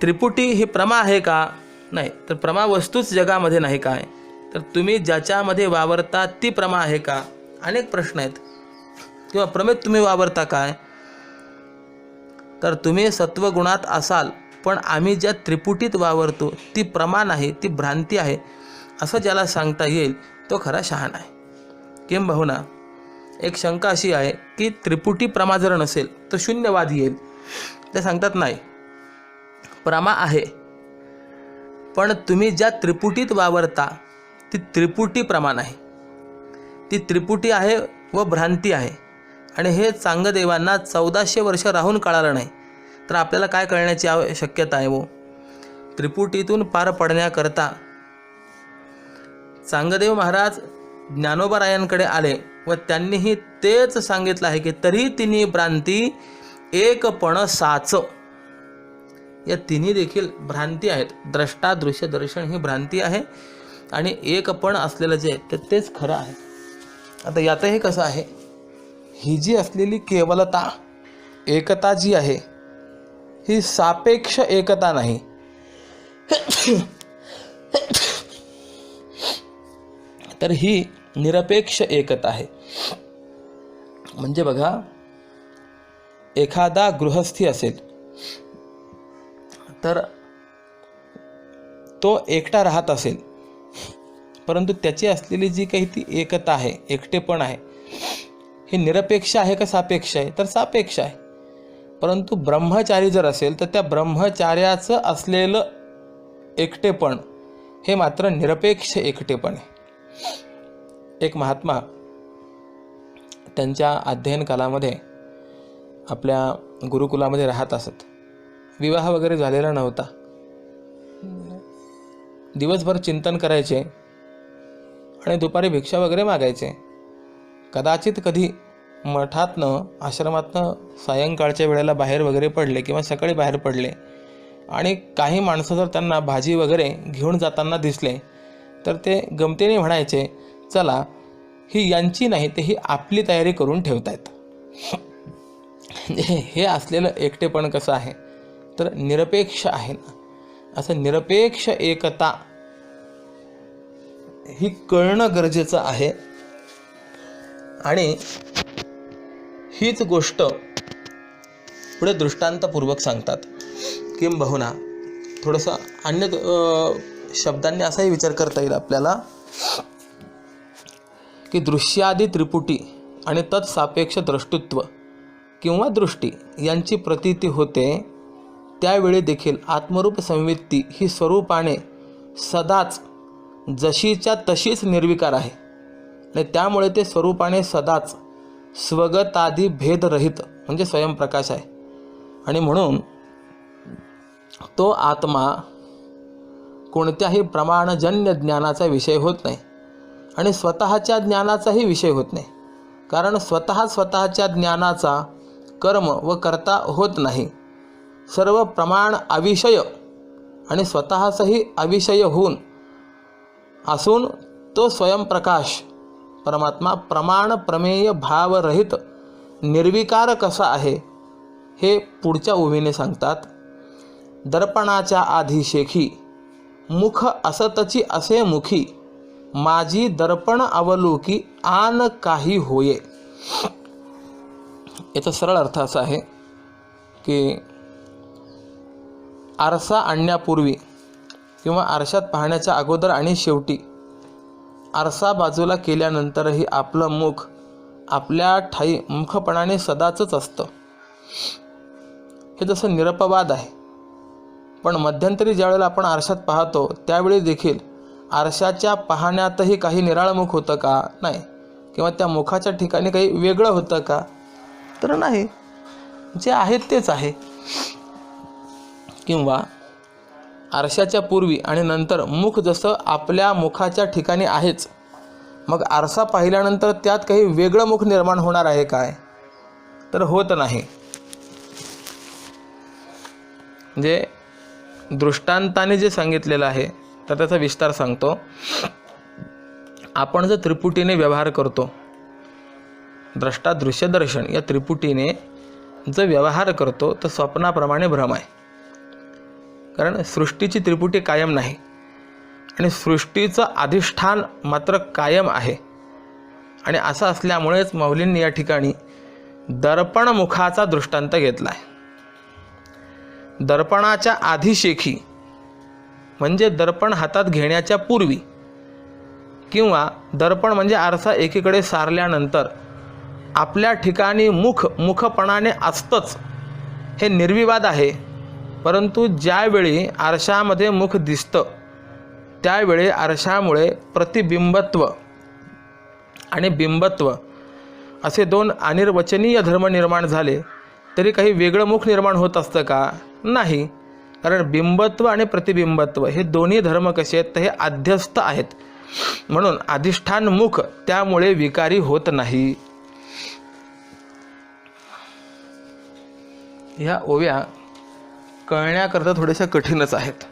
त्रिपुटी ही प्रमा आहे का? नाही. तर प्रमा वस्तूच जगामध्ये नाही काय? तर तुम्ही ज्याच्यामध्ये वावरता ती प्रमा आहे का? अनेक प्रश्न आहेत. किंवा प्रमेत तुम्ही वावरता काय? तर तुम्ही सत्वगुणात असाल पण आम्ही ज्या त्रिपुटीत वावरतो ती प्रमाण आहे, ती भ्रांती आहे असं ज्याला सांगता येईल तो खरा शहाणा आहे. किंबहुना एक शंका अशी आहे की त्रिपुटी प्रमा जर नसेल तर शून्यवाद येईल. ते सांगतात नाही, प्रमा आहे, पण तुम्ही ज्या त्रिपुटीत वावरता ती त्रिपुटी प्रमाण आहे, ती त्रिपुटी आहे व भ्रांती आहे. आणि हे चांगदेवांना 1400 वर्ष राहून कळालं नाही तर आपल्याला काय कळण्याची शक्यता आहे? वो त्रिपुटीतून पार पडण्याकरता चांगदेव महाराज ज्ञानोबारायांकडे आले व त्यांनीही तेच सांगितलं आहे की तरी तिन्ही भ्रांती एकपण साच. या तिन्ही देखील भ्रांती आहेत. द्रष्टा दृश्य दर्शन ही भ्रांती आहे आणि एकपण असलेलं जे आहे तेच खरं आहे. आता यातही कसं आहे, ही जी असलेली केवलता एकता जी आहे ही सापेक्ष एकता नाही, तर ही निरपेक्ष एकता आहे. म्हणजे बघा, एखादा गृहस्थी असेल तर तो एकटा राहत असेल, परंतु त्याची असलेली जी काही ती एकता आहे, एकटेपण आहे, हे निरपेक्ष आहे का सापेक्ष आहे? तर सापेक्ष आहे. परंतु ब्रह्मचारी जर असेल तर त्या ब्रह्मचार्याचं असलेलं एकटेपण हे मात्र निरपेक्ष एकटेपण आहे. एक महात्मा त्यांच्या अध्ययन कालामध्ये आपल्या गुरुकुलामध्ये राहत असत. विवाह वगैरे झालेला नव्हता. दिवसभर चिंतन करायचे आणि दुपारी भिक्षा वगैरे मागायचे. कदाचित कधी मठातनं आश्रमातनं सायंकाळच्या वेळेला बाहेर वगैरे पडले किंवा सकाळी बाहेर पडले आणि काही माणसं जर त्यांना भाजी वगैरे घेऊन जाताना दिसले तर ते गमतीने म्हणायचे, चला ही यांची नाही ते ही आपली तयारी करून ठेवतायत. हे असलेलं एकटेपण कसं आहे तर निरपेक्ष आहे ना. असं निरपेक्ष एकता ही कळणं गरजेचं आहे. आणि हीच गोष्ट पुढे दृष्टांतपूर्वक सांगतात. किंबहुना थोडंसं अन्य शब्दांनी असाही विचार करता येईल आपल्याला की दृश्यादी त्रिपुटी आणि तत्सापेक्ष द्रष्टुत्व किंवा दृष्टी यांची प्रतीती होते त्यावेळी देखील आत्मरूप संवित्ती ही स्वरूपाने सदाच जशीच्या तशीच निर्विकार आहे आणि त्यामुळे ते स्वरूपाने सदाच स्वगतादी भेदरहित म्हणजे स्वयंप्रकाश आहे. आणि म्हणून तो आत्मा कोणत्याही प्रमाणजन्य ज्ञानाचा विषय होत नाही आणि स्वतःच्या ज्ञानाचाही विषय होत नाही. कारण स्वतःच्या ज्ञानाचा कर्म व कर्ता होत नाही. सर्व प्रमाण अविषय आणि स्वतःचाही अविषय होऊन असून तो स्वयंप्रकाश परमात्मा प्रमाण प्रमेय भावरहित निर्विकार कसा आहे हे पुढच्या ओवीने सांगतात. दर्पणाच्या आधी शेखी मुख असतची असे मुखी माझी दर्पण अवलोकी आन काही होये. याचा सरळ अर्थ असा आहे की आरसा आणण्यापूर्वी किंवा आरशात पाहण्याच्या अगोदर आणि शेवटी आरसा बाजूला केल्यानंतरही आपलं मुख आपल्या ठाई मुखपणाने सदाचच असतं. हे जसं निरपवाद आहे. पण मध्यंतरी ज्यावेळेला आपण आरशात पाहतो त्यावेळी देखील आरशाच्या पाहण्यातही काही निराळं मुख होतं का? नाही. किंवा त्या मुखाच्या ठिकाणी काही वेगळं होतं का? तर नाही. जे आहे तेच आहे. किंवा आरशाच्या पूर्वी आणि नंतर मुख जसं आपल्या मुखाच्या ठिकाणी आहेच, मग आरसा पाहिल्यानंतर त्यात काही वेगळं मुख निर्माण होणार आहे काय? तर होत नाही. म्हणजे दृष्टांताने जे सांगितलेलं आहे तर त्याचा विस्तार सांगतो. आपण जर त्रिपुटीने व्यवहार करतो, द्रष्टा दृश्य दर्शन या त्रिपुटीने जर व्यवहार करतो तर स्वप्नाप्रमाणे भ्रम आहे. कारण सृष्टीची त्रिपुटी कायम नाही आणि सृष्टीचं अधिष्ठान मात्र कायम आहे. आणि असं असल्यामुळेच माऊलींनी या ठिकाणी दर्पणमुखाचा दृष्टांत घेतला आहे. दर्पणाच्या आधिशेखी म्हणजे दर्पण हातात घेण्याच्या पूर्वी, किंवा दर्पण म्हणजे आरसा एकीकडे सारल्यानंतर आपल्या ठिकाणी मुखपणाने असतंच हे निर्विवाद आहे. परंतु ज्यावेळी आरशामध्ये मुख दिसतं त्यावेळी आरशामुळे प्रतिबिंबत्व आणि बिंबत्व असे दोन अनिर्वचनीय धर्म निर्माण झाले तरी काही वेगळं मुख निर्माण होत असतं का? नाही. कारण बिंबत्व आणि प्रतिबिंबत्व हे दोन्ही धर्म कसे आहेत तर हे अध्यस्थ आहेत. म्हणून अधिष्ठान मुख त्यामुळे विकारी होत नाही. ह्या ओव्या कळण्याकरता थोड्याशा कठीणच आहेत.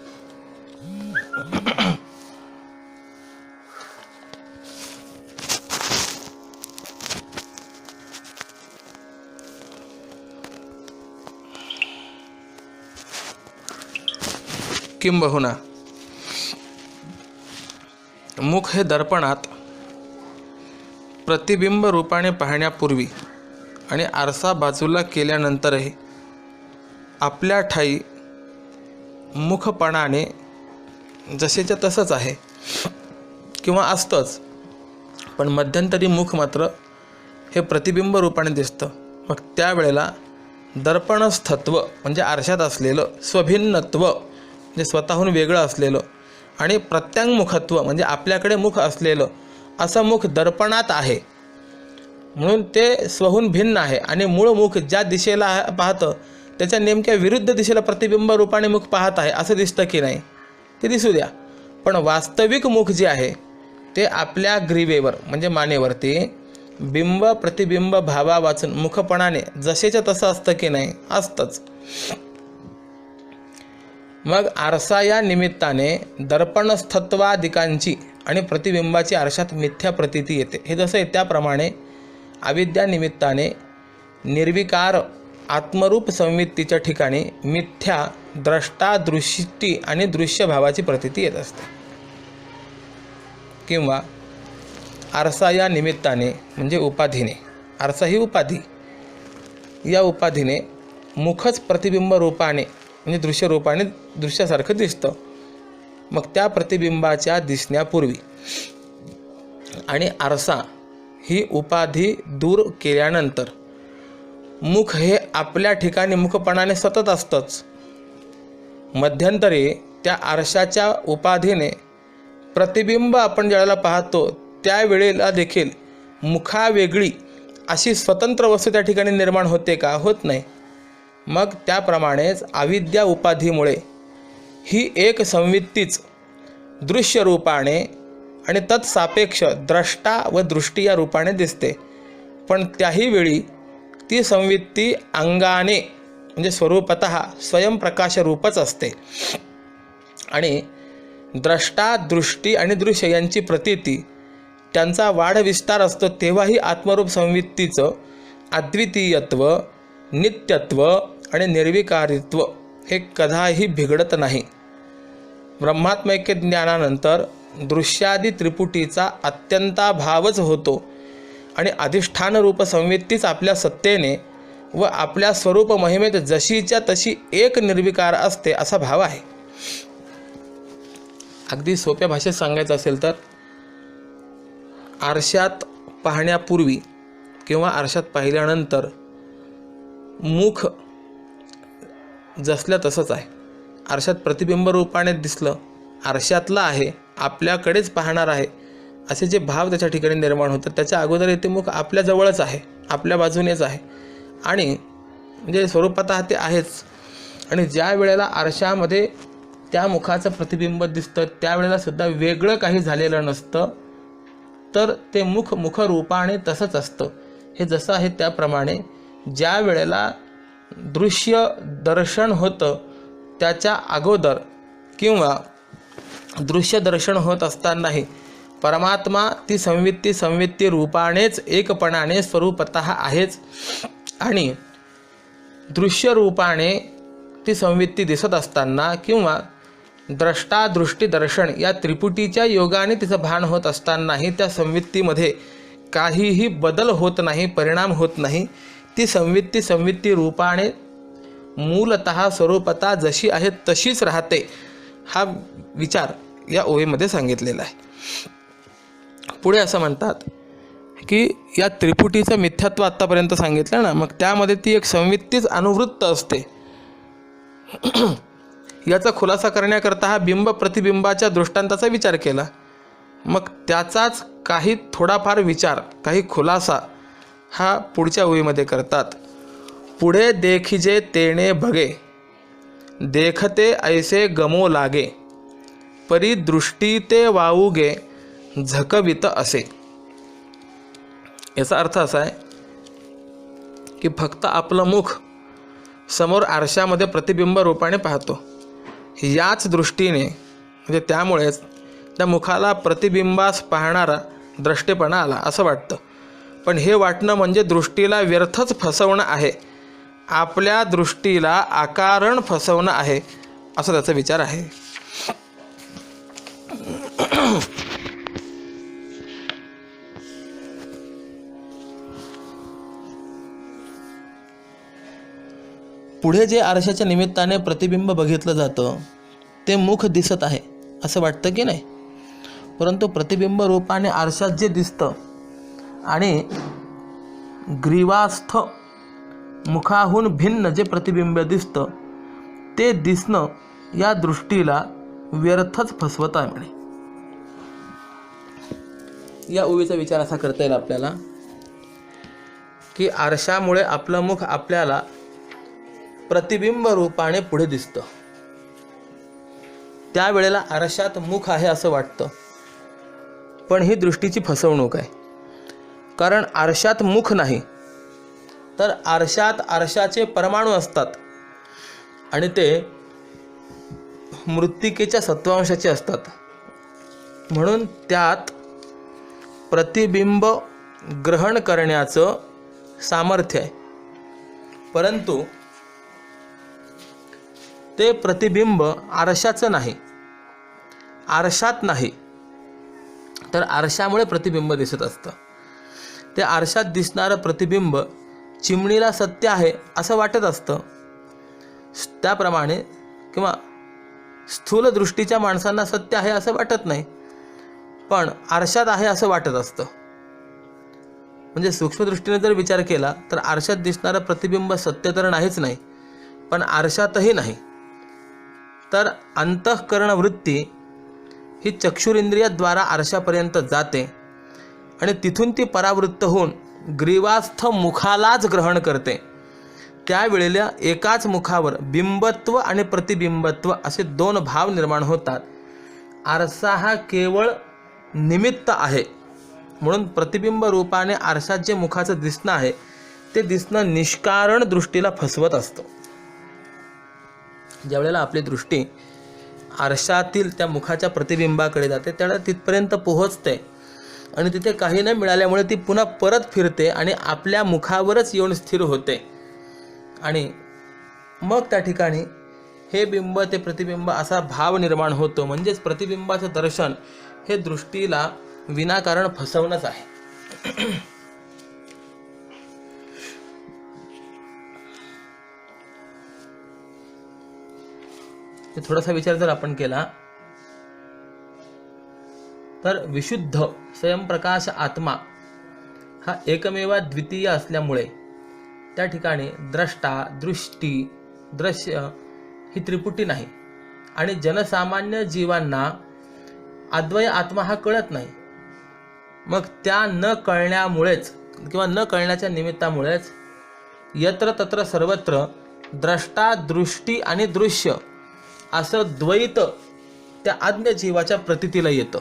किंबहुना मुख हे दर्पणात प्रतिबिंब रूपाने पाहण्यापूर्वी आणि आरसा बाजूला केल्यानंतरही आपल्या ठाई मुखपणाने जसेच्या तसंच आहे किंवा असतंच, पण मध्यंतरी मुख मात्र हे प्रतिबिंब रूपाने दिसतं. मग त्यावेळेला दर्पणस्थत्व म्हणजे आरशात असलेलं स्वभिन्नत्व म्हणजे स्वतःहून वेगळं असलेलं आणि प्रत्यांगमुखत्व म्हणजे आपल्याकडे मुख असलेलं असं मुख दर्पणात आहे म्हणून ते स्वहून भिन्न आहे. आणि मूळ मुख ज्या दिशेला पाहतं त्याच्या नेमक्या विरुद्ध दिशेला प्रतिबिंब रूपाने मुख पाहत आहे असं दिसतं की नाही ते दिसू द्या. पण वास्तविक मुख जे आहे ते आपल्या ग्रीवेवर म्हणजे मानेवरती बिंब प्रतिबिंब भावा वाचून मुखपणाने जसेच्या तसं असतं की नाही? असतंच. मग आरसा या निमित्ताने दर्पणस्थत्वादिकांची आणि प्रतिबिंबाची आरशात मिथ्या प्रतीती येते. हे जसं आहे त्याप्रमाणे अविद्या निमित्ताने निर्विकार आत्मरूप संवित्तीच्या ठिकाणी मिथ्या द्रष्टा दृष्टी आणि दृश्य भावाची प्रतीती येत असते. किंवा आरसा या निमित्ताने म्हणजे उपाधीने, आरसा ही उपाधी, या उपाधीने मुखच प्रतिबिंब रूपाने म्हणजे दृश्य रूपाने दृश्यासारखं दिसतं. मग त्या प्रतिबिंबाच्या दिसण्यापूर्वी आणि आरसा ही उपाधी दूर केल्यानंतर मुख हे आपल्या ठिकाणी मुखपणाने सतत असतंच. मध्यंतरी त्या आरशाच्या उपाधीने प्रतिबिंब आपण ज्यावेळेला पाहतो त्यावेळेला देखील मुखावेगळी अशी स्वतंत्र वस्तू त्या ठिकाणी निर्माण होते का? होत नाही. मग त्याप्रमाणेच अविद्या उपाधीमुळे ही एक संवित्तीच दृश्य रूपाने आणि तत्सापेक्ष द्रष्टा व दृष्टी या रूपाने दिसते. पण त्याही वेळी ती संवित्ती अंगाने म्हणजे स्वरूपतः स्वयंप्रकाश रूपच असते. आणि द्रष्टा दृष्टी आणि दृश्य यांची प्रतीती त्यांचा वाढविस्तार असतो तेव्हाही आत्मरूप संवित्तीचं अद्वितीयत्व, नित्यत्व आणि निर्विकारित्व हे कदाही बिघडत नाही. ब्रह्मात्मैक्य ज्ञानानंतर दृश्यादी त्रिपुटीचा अत्यंताभावच होतो आणि अधिष्ठानरूप संवित्तीच आपल्या सत्तेने व आपल्या स्वरूप महिमेत जशीच्या तशी एक निर्विकार असते असा भाव आहे. अगदी सोप्या भाषेत सांगायचं असेल तर आरशात पाहण्यापूर्वी किंवा आरशात पाहिल्यानंतर मुख जसल्या तसंच आहे. आरशात प्रतिबिंब रूपाने दिसलं, आरशातला आहे, आपल्याकडेच पाहणार आहे असे जे भाव त्याच्या ठिकाणी निर्माण होतात त्याच्या अगोदर ते मुख आपल्या जवळच आहे, आपल्या बाजूनेच आहे आणि म्हणजे स्वरूपातः ते आहेच. आणि ज्या वेळेला आरशामध्ये त्या मुखाचं प्रतिबिंब दिसतं त्यावेळेला सुद्धा वेगळं काही झालेलं नसतं, तर ते मुख रूपाने तसंच असतं. हे जसं आहे त्याप्रमाणे ज्या वेळेला दृश्य दर्शन होतं त्याच्या अगोदर किंवा दृश्य दर्शन होत असतानाही परमात्मा ती संवित्ती रूपानेच एकपणाने स्वरूपतः आहेच आणि दृश्य रूपाने ती संवित्ती दिसत असताना किंवा द्रष्टा दृष्टी दर्शन या त्रिपुटीच्या योगाने तिचं भान होत असतानाही त्या संवित्तीमध्ये काहीही बदल होत नाही, परिणाम होत नाही. ती संवित्ती रूपाने मूलतः स्वरूपता जशी आहे तशीच राहते, हा विचार या ओवीमध्ये सांगितलेला आहे. पुढे असं म्हणतात की या त्रिपुटीचं मिथ्यात्व आत्तापर्यंत सांगितलं ना, मग त्यामध्ये ती एक संवित्तीच अनुवृत्त असते. याचा खुलासा करण्याकरता हा बिंब प्रतिबिंबाच्या दृष्टांताचा विचार केला. मग त्याचाच काही थोडाफार विचार, काही खुलासा हा पुढच्या ओळीमध्ये करतात. पुढे देखिजे तेणे भगे, देखते ऐसे गमो लागे, परी दृष्टी ते वाऊगे, झकवित असे. याचा अर्थ असा आहे की फक्त आपलं मुख समोर आरशामध्ये प्रतिबिंब रूपाने पाहतो, याच दृष्टीने म्हणजे त्यामुळेच त्या मुखाला प्रतिबिंबास पाहणारा द्रष्टेपणा आला असं वाटतं. पण हे वाटणं म्हणजे दृष्टीला व्यर्थच फसवणं आहे, आपल्या दृष्टीला आकारण फसवणं आहे, असा त्याचा विचार आहे. पुढे जे आरशाच्या निमित्ताने प्रतिबिंब बघितलं जातं ते मुख दिसत आहे असं वाटतं की नाही, परंतु प्रतिबिंब रूपाने आरशात जे दिसतं आणि ग्रीवास्थ मुखाहून भिन्न जे प्रतिबिंब दिसतं ते दिसणं या दृष्टीला व्यर्थच फसवत आहे म्हणे. या ओवीचा विचार असा करता येईल आपल्याला की आरशामुळे आपलं मुख आपल्याला प्रतिबिंब रूपाने पुढे दिसतं, त्यावेळेला आरशात मुख आहे असं वाटतं, पण ही दृष्टीची फसवणूक आहे. कारण आरशात मुख नाही, तर आरशात आरशाचे परमाणू असतात आणि ते मृत्तिकेच्या सत्वांशाचे असतात, म्हणून त्यात प्रतिबिंब ग्रहण करण्याचं सामर्थ्य आहे. परंतु ते प्रतिबिंब आरशाचं नाही, आरशात नाही, तर आरशामुळे प्रतिबिंब दिसत असतं. ते आरशात दिसणारं प्रतिबिंब चिमणीला सत्य आहे असं वाटत असतं, त्याप्रमाणे किंवा स्थूल दृष्टीच्या माणसांना सत्य आहे असं वाटत नाही, पण आरशात आहे असं वाटत असतं. म्हणजे सूक्ष्मदृष्टीने जर विचार केला तर आरशात दिसणारं प्रतिबिंब सत्य तर नाहीच नाही, पण आरशातही नाही. तर अंतःकरण वृत्ती ही चक्षुरिंद्रियाद्वारा आरशापर्यंत जाते आणि तिथून ती परावृत्त होऊन ग्रीवास्थ मुखालाच ग्रहण करते. त्यावेळेला एकाच मुखावर बिंबत्व आणि प्रतिबिंबत्व असे दोन भाव निर्माण होतात. आरसा हा केवळ निमित्त आहे, म्हणून प्रतिबिंब रूपाने आरशात जे मुखाचं दिसणं आहे ते दिसणं निष्कारण दृष्टीला फसवत असतं. ज्यावेळेला आपली दृष्टी आरशातील त्या मुखाच्या प्रतिबिंबाकडे जाते त्यावेळेला तिथपर्यंत पोहोचते आणि तिथे काही न मिळाल्यामुळे ती पुन्हा परत फिरते आणि आपल्या मुखावरच येऊन स्थिर होते. आणि मग त्या ठिकाणी हे बिंब ते प्रतिबिंब असा भाव निर्माण होतो. म्हणजेच प्रतिबिंबाचं दर्शन हे दृष्टीला विनाकारण फसवणंच आहे. थोडासा विचार जर आपण केला तर विशुद्ध स्वयंप्रकाश आत्मा हा एकमेव द्वितीय असल्यामुळे त्या ठिकाणी द्रष्टा, दृष्टी, दृश्य ही त्रिपुटी नाही आणि जनसामान्य जीवांना अद्वय आत्मा हा कळत नाही. मग त्या न कळण्यामुळेच किंवा न कळण्याच्या निमित्तामुळेच यत्र तत्र सर्वत्र द्रष्टा, दृष्टी आणि दृश्य असं द्वैत त्या आज्ञ जीवाच्या प्रतीतीला येतं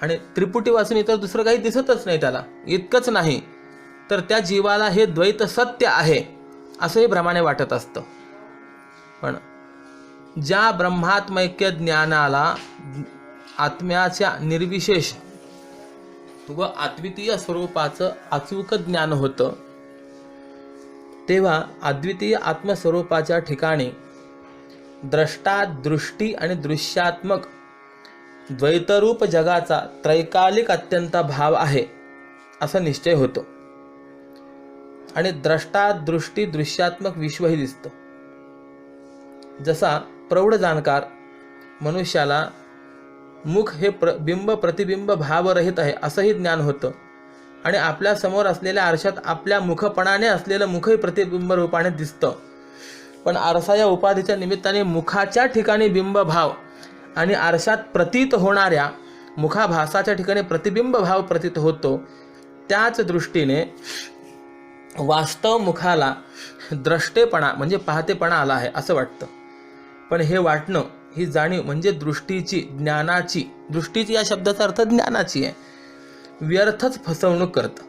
आणि त्रिपुटी वाचून इतर दुसरं काही दिसतच नाही त्याला. इतकंच नाही तर त्या जीवाला हे द्वैत सत्य आहे असंही भ्रमाने वाटत असतं. पण ज्या ब्रह्मात्मैक्य ज्ञानाला आत्म्याच्या निर्विशेष व अद्वितीय स्वरूपाचं अचूक ज्ञान होतं, तेव्हा अद्वितीय आत्मस्वरूपाच्या ठिकाणी द्रष्टा, दृष्टी आणि दृश्यात्मक द्वैतरूप जगाचा त्रैकालिक अत्यंत भाव आहे असा निश्चय होतो. आणि द्रष्टा दृष्टी दृश्यात्मक विश्वही दिसतं. जसा प्रौढ जाणकार मनुष्याला मुख हे बिंब प्रतिबिंब भावरहित आहे असंही ज्ञान होतं आणि आपल्या समोर असलेल्या आरशात आपल्या मुखपणाने असलेलं मुखही प्रतिबिंब रूपाने दिसतं. पण आरसा या उपाधीच्या निमित्ताने मुखाच्या ठिकाणी बिंब भाव आणि आरशात प्रतीत होणाऱ्या मुखाभासाच्या ठिकाणी प्रतिबिंब भाव प्रतीत होतो. त्याच दृष्टीने वास्तव मुखाला द्रष्टेपणा म्हणजे पाहतेपणा आला आहे असं वाटतं. पण हे वाटणं, ही जाणीव म्हणजे दृष्टीची, ज्ञानाची, दृष्टीची या शब्दाचा अर्थ ज्ञानाची आहे, व्यर्थच फसवणूक करतं.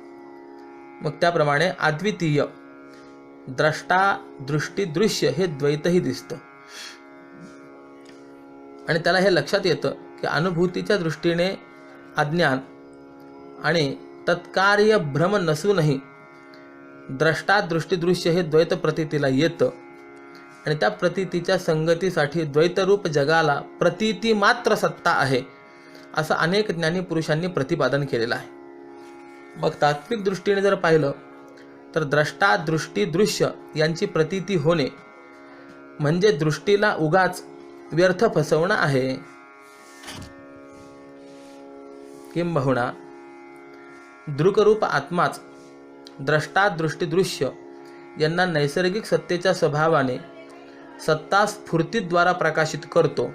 मग त्याप्रमाणे अद्वितीय द्रष्टा दृष्टी दृश्य हे द्वैतही दिसतं. आणि त्याला हे लक्षात येतं की अनुभूतीच्या दृष्टीने अज्ञान आणि तत्कार्य भ्रम नसूनही द्रष्टा दृष्टी दृश्य हे द्वैत प्रतीतीला येतं आणि त्या प्रतीतीच्या संगतीसाठी द्वैतरूप जगाला प्रतीती मात्र सत्ता आहे असं अनेक ज्ञानी पुरुषांनी प्रतिपादन केलेलं आहे. मग तात्विक दृष्टीने जर पाहिलं तर द्रष्टा दृष्टी दृश्य यांची प्रतीती होणे म्हणजे दृष्टीला उगाच व्यर्थ फसवणं आहे. किंबहुना दृकरूप आत्माच द्रष्टा दृष्टी दृश्य यांना नैसर्गिक सत्तेच्या स्वभावाने सत्ता स्फूर्तीद्वारा प्रकाशित करतो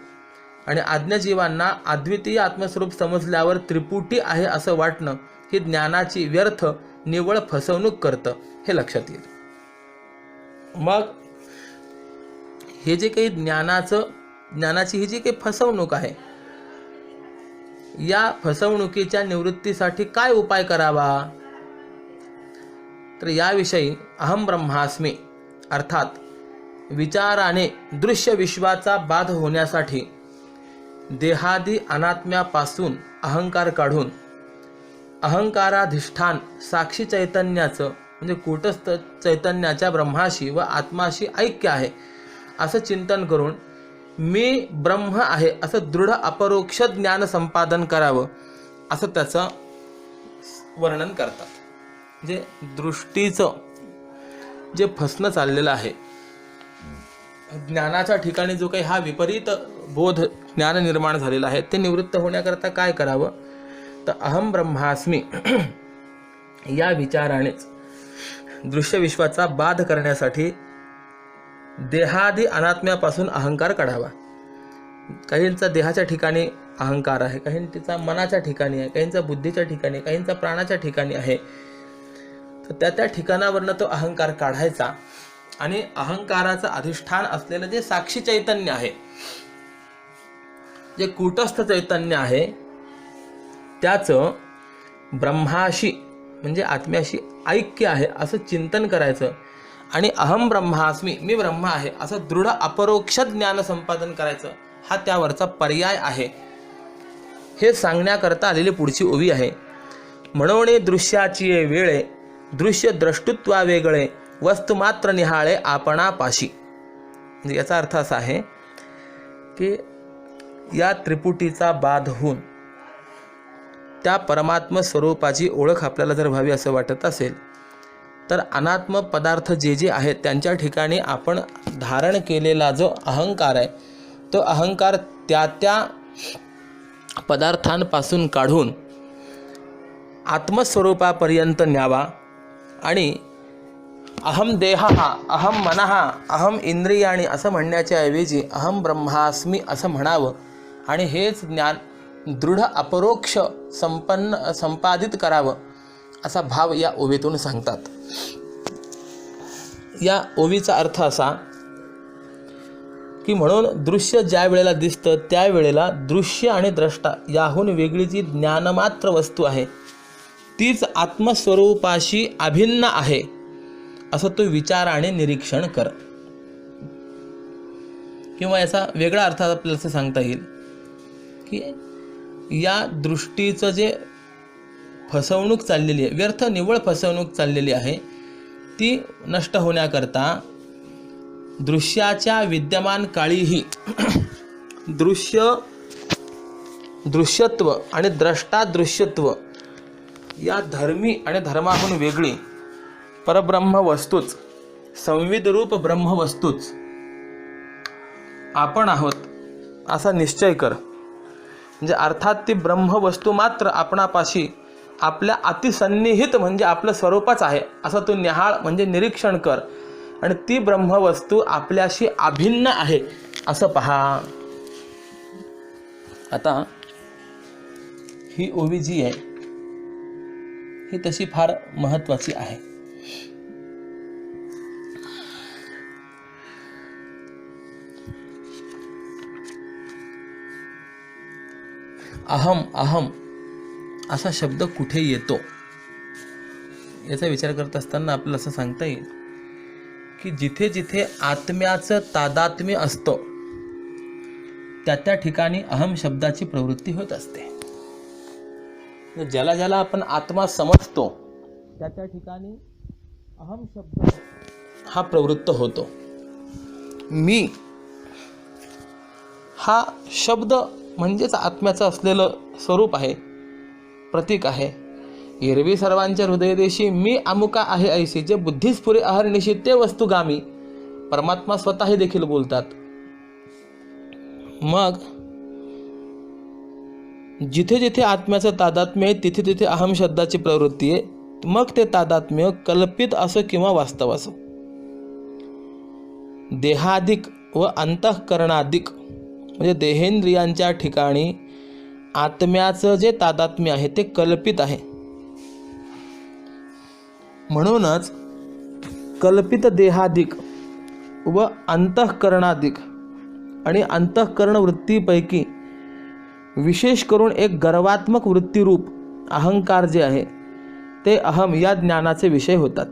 आणि आज्ञाजीवांना अद्वितीय आत्मस्वरूप समजल्यावर त्रिपुटी आहे असं वाटणं ही ज्ञानाची व्यर्थ निव्वळ फसवणूक करतं हे लक्षात येईल. मग हे जे काही ज्ञानाची ही जी काही फसवणूक आहे, या फसवणुकीच्या निवृत्तीसाठी काय उपाय करावा, तर याविषयी अहम ब्रह्मास्मी अर्थात विचाराने दृश्य विश्वाचा बाध होण्यासाठी देहादी अनात्म्यापासून अहंकार काढून अहंकाराधिष्ठान साक्षी चैतन्याचं म्हणजे कूटस्थ चैतन्याच्या ब्रह्माशी व आत्माशी ऐक्य आहे असं चिंतन करून मी ब्रह्म आहे असं दृढ अपरोक्ष ज्ञान संपादन करावं असं त्याचं वर्णन करतात. जे दृष्टीचं जे फसणं चाललेलं आहे, ज्ञानाच्या ठिकाणी जो काही हा विपरीत बोध ज्ञान निर्माण झालेला आहे ते निवृत्त होण्याकरता काय करावं, तर अहम ब्रह्मास्मी या विचारानेच दृश्य विश्वाचा बाध करण्यासाठी देहादी अनात्म्यापासून अहंकार काढावा. काहींचा देहाच्या ठिकाणी अहंकार आहे, काहींचा मनाच्या ठिकाणी आहे, काहींचा बुद्धीच्या ठिकाणी, काहींचा प्राणाच्या ठिकाणी आहे. तर त्या ठिकाणावरनं तो अहंकार काढायचा आणि अहंकाराचं अधिष्ठान असलेलं जे साक्षी चैतन्य आहे, जे कूटस्थ चैतन्य आहे, त्याचं ब्रह्माशी म्हणजे आत्म्याशी ऐक्य आहे असं चिंतन करायचं आणि अहम ब्रह्मास्मी मी ब्रह्म आहे असं दृढ अपरोक्ष ज्ञान संपादन करायचं. हा त्यावरचा पर्याय आहे. हे सांगण्याकरता आलेली पुढची ओवी आहे. म्हणून दृश्याची वेळे दृश्य द्रष्टुत्वा वेगळे वस्तू मात्र निहाळे आपणापाशी. म्हणजे याचा अर्थ असा आहे की या त्रिपुटीचा बाध होऊन त्या परमात्म स्वरूपाची ओळख आपल्याला जर व्हावी असं वाटत असेल तर अनात्म पदार्थ जे जे आहेत त्यांच्या ठिकाणी आपण धारण केलेला जो अहंकार आहे तो अहंकार त्या पदार्थांपासून काढून आत्मस्वरूपापर्यंत न्यावा आणि अहम देहः अहम मनः अहम इंद्रियाणी असं म्हणण्याच्या ऐवजी अहम ब्रह्मास्मी असं म्हणावं आणि हेच ज्ञान दृढ अपरोक्ष संपादित करावं असा भाव या ओवीतून सांगतात. या ओवीचा अर्थ असा की म्हणून दृश्य ज्या वेळेला दिसतं त्यावेळेला दृश्य आणि द्रष्टा याहून वेगळी जी ज्ञानमात्र वस्तू आहे तीच आत्मस्वरूपाशी अभिन्न आहे असं तो विचाराने निरीक्षण कर. किंवा याचा वेगळा अर्थ आपल्याला असं सांगता येईल की या दृष्टीचं जे फसवणूक चाललेली आहे, व्यर्थ निव्वळ फसवणूक चाललेली आहे, ती नष्ट होण्याकरता दृश्याच्या विद्यमान काळीही दृश्यत्व आणि द्रष्टा दृश्यत्व या धर्मी आणि धर्माहून वेगळी परब्रह्म वस्तूच, संविदरूप ब्रह्म वस्तूच आपण आहोत असा निश्चय कर. म्हणजे अर्थात ती ब्रह्म वस्तू मात्र आपणापाशी आपल्या अतिसन्निहित म्हणजे आपलं स्वरूपच आहे असं तू निहाळ म्हणजे निरीक्षण कर. आणि ती ब्रह्मवस्तू आपल्याशी अभिन्न आहे असं पहा. आता ही ओवी जी आहे ही तशी फार महत्वाची आहे. अहम अहम असा शब्द कुठे येतो याचा विचार करत असताना आपल्याला असं सांगता येईल की जिथे जिथे आत्म्याचं तादात्म्य असतं त्या त्या ठिकाणी अहम शब्दाची प्रवृत्ती होत असते. ज्याला ज्याला आपण आत्मा समजतो त्या त्या ठिकाणी अहम शब्द हा प्रवृत्त होतो. मी हा शब्द म्हणजेच आत्म्याचं असलेलं स्वरूप आहे, प्रतीक आहे. एरवी सर्वांच्या हृदयदेशी मी अमुका आहे ऐसी, जे बुद्धिस्फुरे अहर्निशी ते वस्तुगामी, परमात्मा स्वतः देखील बोलतात. मग जिथे जिथे आत्म्याचं तादात्म्य आहे तिथे तिथे अहम शब्दाची प्रवृत्ती आहे. मग ते तादात्म्य कल्पित असो किंवा वास्तव असो, देहाधिक व अंतःकरणाधिक म्हणजे देहेंद्रियांच्या ठिकाणी आत्म्याचं जे तादात्म्य आहे ते कल्पित आहे. म्हणूनच कल्पित देहाधिक व अंतःकरणाधिक आणि अंतःकरण वृत्तीपैकी विशेष करून एक गर्वात्मक वृत्तीरूप अहंकार जे आहे ते अहम या ज्ञानाचे विषय होतात.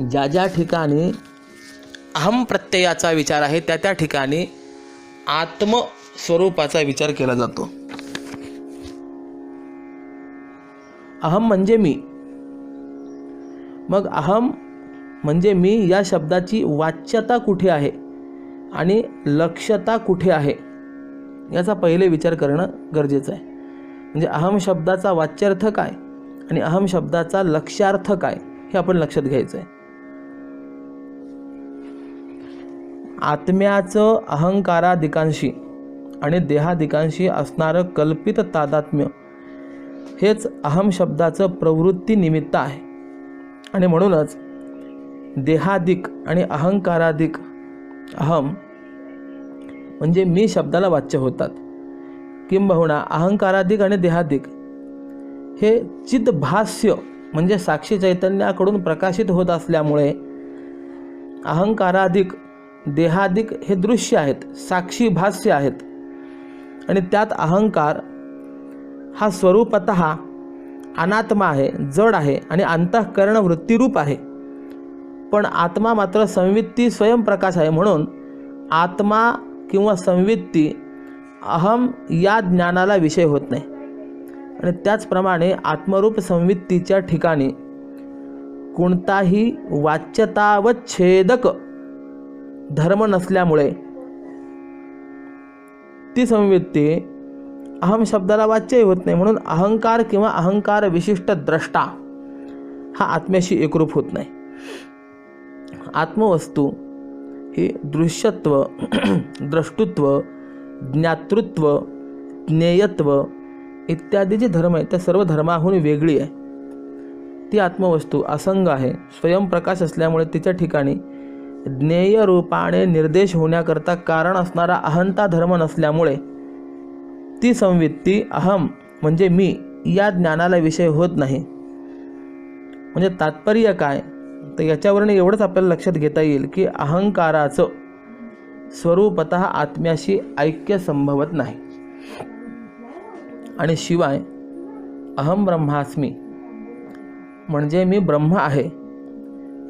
ज्या ज्या ठिकाणी अहम प्रत्ययाचा विचार आहे त्या त्या ठिकाणी आत्मस्वरूपाचा विचार केला जातो. अहम म्हणजे मी. मग अहम म्हणजे मी या शब्दाची वाच्यता कुठे आहे आणि लक्ष्यता कुठे आहे याचा पहिले विचार करणं गरजेचं आहे. म्हणजे अहम शब्दाचा वाच्यार्थ काय आणि अहम शब्दाचा लक्ष्यार्थ काय हे आपण लक्षात घ्यायचं आहे. आत्म्याचं अहंकारादिकांशी आणि देहादिकांशी असणारं कल्पित तादात्म्य हेच अहम शब्दाचं प्रवृत्ती निमित्त आहे. आणि म्हणूनच देहादिक आणि अहंकारादिक अहम म्हणजे मी शब्दाला वाच्य होतात. किंबहुना अहंकारादिक आणि देहादिक हे चिदभास्य म्हणजे साक्षी चैतन्याकडून प्रकाशित होत असल्यामुळे अहंकारादिक देहादिक हे दृश्य आहेत, साक्षी भास्य आहेत. आणि त्यात अहंकार हा स्वरूपतः अनात्मा आहे, जड आहे आणि अंतःकरण वृत्तीरूप आहे. पण आत्मा मात्र संवित्ती स्वयंप्रकाश आहे. म्हणून आत्मा किंवा संवित्ती अहम या ज्ञानाला विषय होत नाही. आणि त्याचप्रमाणे आत्मरूप संवित्तीच्या ठिकाणी कोणताही वाच्यतावच्छेदक धर्म नसल्यामुळे ती संवित्ती अहम शब्दाला वाच्यही होत नाही. म्हणून अहंकार किंवा अहंकार विशिष्ट द्रष्टा हा आत्म्याशी एकरूप होत नाही. आत्मवस्तू ही दृश्यत्व, द्रष्टुत्व, ज्ञातृत्व, ज्ञेयत्व इत्यादी जे धर्म आहेत त्या सर्व धर्माहून वेगळी आहे. ती आत्मवस्तू असंग आहे, स्वयंप्रकाश असल्यामुळे तिच्या ठिकाणी ज्ञेय रूपाने निर्देश होण्याकरता कारण असणारा अहंता धर्म नसल्यामुळे ती संवित्ती अहम म्हणजे मी या ज्ञानाला विषय होत नाही. म्हणजे तात्पर्य काय तर याच्यावरून एवढंच आपल्याला लक्षात घेता येईल की अहंकाराचं स्वरूपतः आत्म्याशी ऐक्य संभवत नाही. आणि शिवाय अहम ब्रह्मास्मी म्हणजे मी ब्रह्म आहे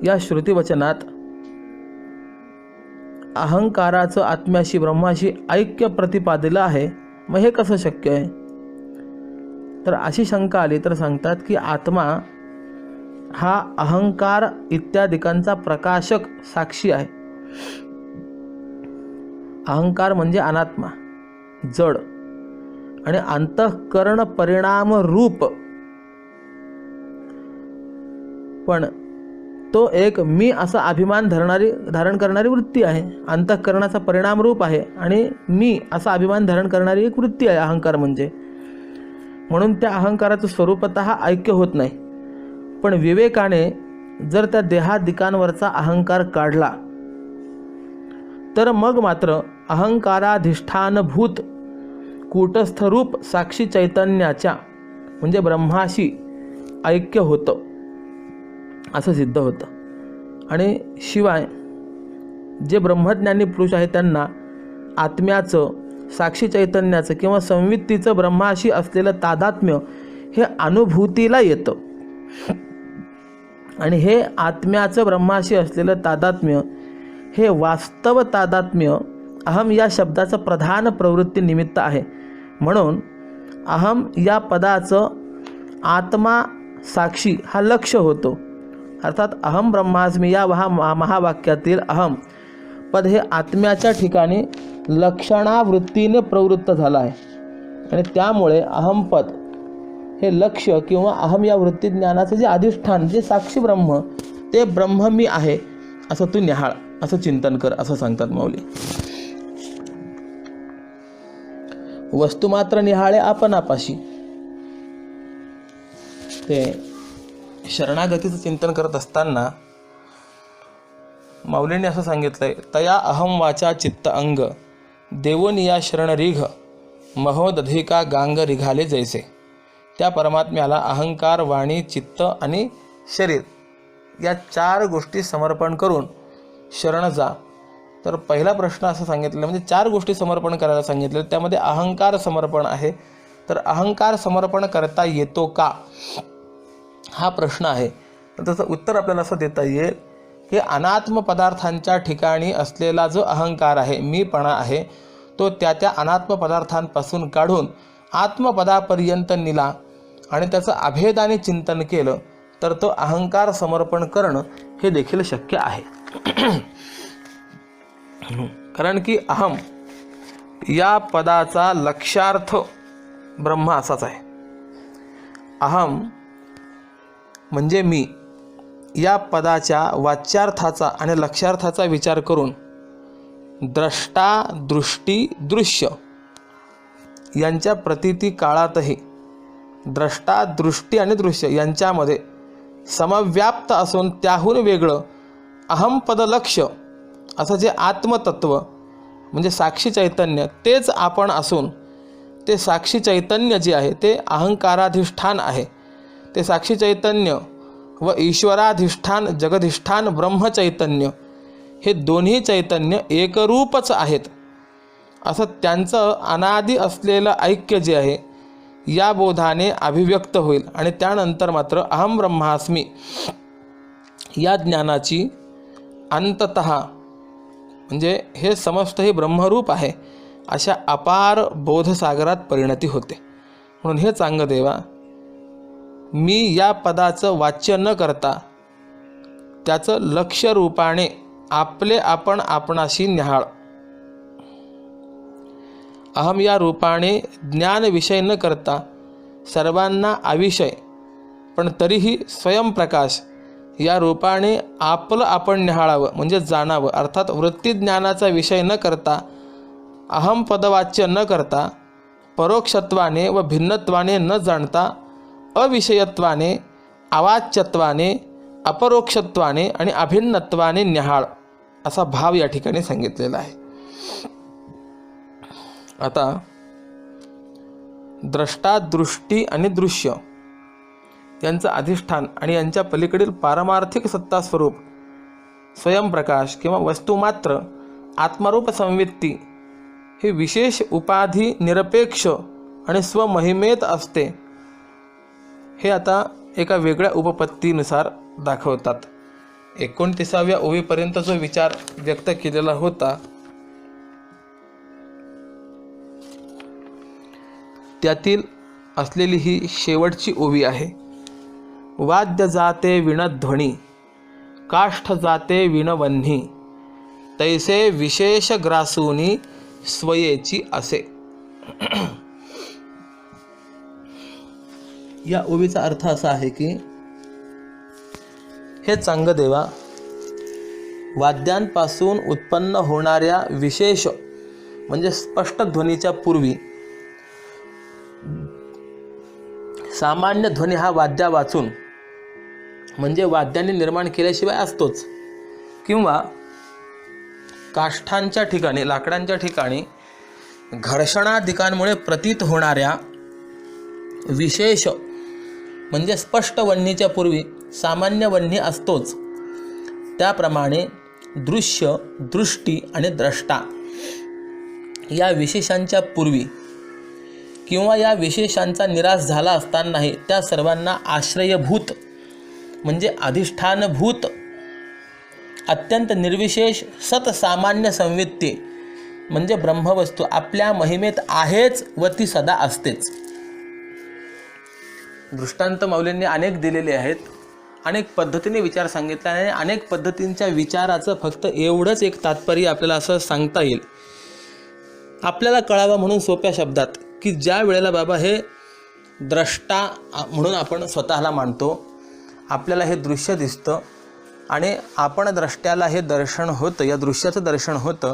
या श्रुतिवचनात अहंकाराचं आत्म्याशी ब्रह्माशी ऐक्य प्रतिपादिलं आहे. मग हे कसं शक्य आहे तर अशी शंका आली तर सांगतात की आत्मा हा अहंकार इत्यादिकांचा प्रकाशक साक्षी आहे. अहंकार म्हणजे अनात्मा, जड आणि अंतःकरण परिणाम रूप. पण तो एक मी असा अभिमान धारण करणारी वृत्ती आहे, अंतःकरणाचा परिणाम रूप आहे आणि मी असा अभिमान धारण करणारी एक वृत्ती आहे अहंकार म्हणजे. म्हणून त्या अहंकाराचं स्वरूपतः ऐक्य होत नाही. पण विवेकाने जर त्या देहादिकांवरचा अहंकार काढला तर मग मात्र अहंकाराधिष्ठानभूत कूटस्थरूप साक्षी चैतन्याच्या म्हणजे ब्रह्माशी ऐक्य होतं असं सिद्ध होतं. आणि शिवाय जे ब्रह्मज्ञानी पुरुष आहेत त्यांना आत्म्याचं, साक्षी चैतन्याचं किंवा संवित्तीचं ब्रह्माशी असलेलं तादात्म्य हे अनुभूतीला येतं. आणि हे आत्म्याचं ब्रह्माशी असलेलं तादात्म्य हे वास्तव तादात्म्य अहम या शब्दाचं प्रधान प्रवृत्ती निमित्त आहे. म्हणून अहम या पदाचं आत्मा साक्षी हा लक्ष्य होतो. अर्थात अहम ब्रह्मास्मी या महावाक्यातील अहम पद हे आत्म्याच्या ठिकाणी लक्षणावृत्तीने प्रवृत्त झालं आहे. आणि त्यामुळे अहम पद हे लक्ष्य किंवा अहम या वृत्ती ज्ञानाचं जे अधिष्ठान, जे साक्षी ब्रह्म, ते ब्रह्म मी आहे असं तू निहाळ, असं चिंतन कर, असं सांगतात माऊली. वस्तू मात्र निहाळे आपणापाशी. ते शरणागतीचं चिंतन करत असताना माऊलींनी असं सांगितलंय, तया अहम वाचा चित्त अंग देवोन या शरण रिघ महोदधिका गांग रिघाले जैसे. त्या परमात्म्याला अहंकार, वाणी, चित्त आणि शरीर या 4 गोष्टी समर्पण करून शरण जा. तर पहिला प्रश्न असं सांगितलं, म्हणजे 4 गोष्टी समर्पण करायला सांगितलं, त्यामध्ये अहंकार समर्पण आहे. तर अहंकार समर्पण करता येतो का हा प्रश्न आहे. तर त्याचं उत्तर आपल्याला असं देता येईल की अनात्म पदार्थांच्या ठिकाणी असलेला जो अहंकार आहे, मीपणा आहे, तो त्या अनात्म पदार्थांपासून काढून आत्मपदापर्यंत नेला आणि त्याचं अभेदाने चिंतन केलं तर तो अहंकार समर्पण करणं हे देखील शक्य आहे. कारण की अहम या पदाचा लक्ष्यार्थ ब्रह्म असाच आहे. अहम म्हणजे मी या पदाच्या वाच्यार्थाचा आणि लक्ष्यार्थाचा विचार करून द्रष्टा, दृष्टी, दृश्य यांच्या प्रतीती काळातही द्रष्टा, दृष्टी आणि दृश्य यांच्यामध्ये समव्याप्त असून त्याहून वेगळं अहमपद लक्ष्य असं जे आत्मतत्व म्हणजे साक्षी चैतन्य तेच आपण असून ते साक्षी चैतन्य जे आहे ते अहंकाराधिष्ठान आहे. ते साक्षी चैतन्य व ईश्वराधिष्ठान जगधिष्ठान ब्रह्मचैतन्य हे दोन्ही चैतन्य एकरूपच आहेत असं त्यांचं अनादि असलेलं ऐक्य जे आहे या बोधाने अभिव्यक्त होईल. आणि त्यानंतर मात्र अहम ब्रह्मास्मी या ज्ञानाची अंततः म्हणजे हे समस्त हे ब्रह्मरूप आहे अशा अपार बोधसागरात परिणती होते. म्हणून हे चांग देवा, मी या पदाचं वाच्य न करता त्याचं लक्ष्य रूपाने आपले आपण आपणाशी न्याहाळ. अहम या रूपाने ज्ञान विषय न करता सर्वांना अविषय पण तरीही स्वयंप्रकाश या रूपाने आपलं आपण निहाळावं म्हणजे जाणावं. अर्थात वृत्तीज्ञानाचा विषय न करता अहम पदवाच्य न करता परोक्षत्वाने व भिन्नत्वाने न जाणता अविषयत्वाने, अवाच्यत्वाने, अपरोक्षत्वाने आणि अभिन्नत्वाने न्याहाळ असा भाव या ठिकाणी सांगितलेला आहे. आता द्रष्टा, दृष्टी आणि दृश्य यांचं अधिष्ठान आणि यांच्या पलीकडील पारमार्थिक सत्ता स्वरूप स्वयंप्रकाश किंवा वस्तुमात्र आत्मरूप संवित्ती हे विशेष उपाधी निरपेक्ष आणि स्वमहिमेत असते हे आता एका वेगळ्या उपपत्तीनुसार दाखवतात. 29व्या ओवीपर्यंत जो विचार व्यक्त केलेला होता त्यातील असलेली ही शेवटची ओवी आहे. वाद्य जाते विणध्वनी काष्ठ जाते विणवन्ही तैसे विशेष ग्रासूनी स्वयेची असे. या ओवीचा अर्थ असा आहे की हे चांगदेवा, वाद्यांपासून उत्पन्न होणाऱ्या विशेष म्हणजे स्पष्ट ध्वनीच्या पूर्वी सामान्य ध्वनी हा वाद्या वाचून म्हणजे वाद्यांनी निर्माण केल्याशिवाय असतोच, किंवा काष्ठांच्या ठिकाणी लाकडांच्या ठिकाणी घर्षणाधिकांमुळे प्रतीत होणाऱ्या विशेष म्हणजे स्पष्ट वन्नीच्या पूर्वी सामान्य वन्नी असतोच, त्याप्रमाणे दृश्य, दृष्टी आणि द्रष्टा या विशेषांच्या पूर्वी किंवा या विशेषांचा निराश झाला असतानाही त्या सर्वांना आश्रयभूत म्हणजे अधिष्ठानभूत अत्यंत निर्विशेष सतसामान्य संवित्ती म्हणजे ब्रह्मवस्तू आपल्या महिमेत आहेच व ती सदा असतेच. दृष्टांत माऊलींनी अनेक दिलेले आहेत, अनेक पद्धतीने विचार सांगितला आहे. अनेक पद्धतींच्या विचाराचं फक्त एवढंच एक तात्पर्य आपल्याला असं सांगता येईल, आपल्याला कळावं म्हणून सोप्या शब्दात, की ज्या वेळेला बाबा हे द्रष्टा म्हणून आपण स्वतःला मानतो, आपल्याला हे दृश्य दिसतं आणि आपण द्रष्ट्याला हे दर्शन होतं, या दृश्याचं दर्शन होतं,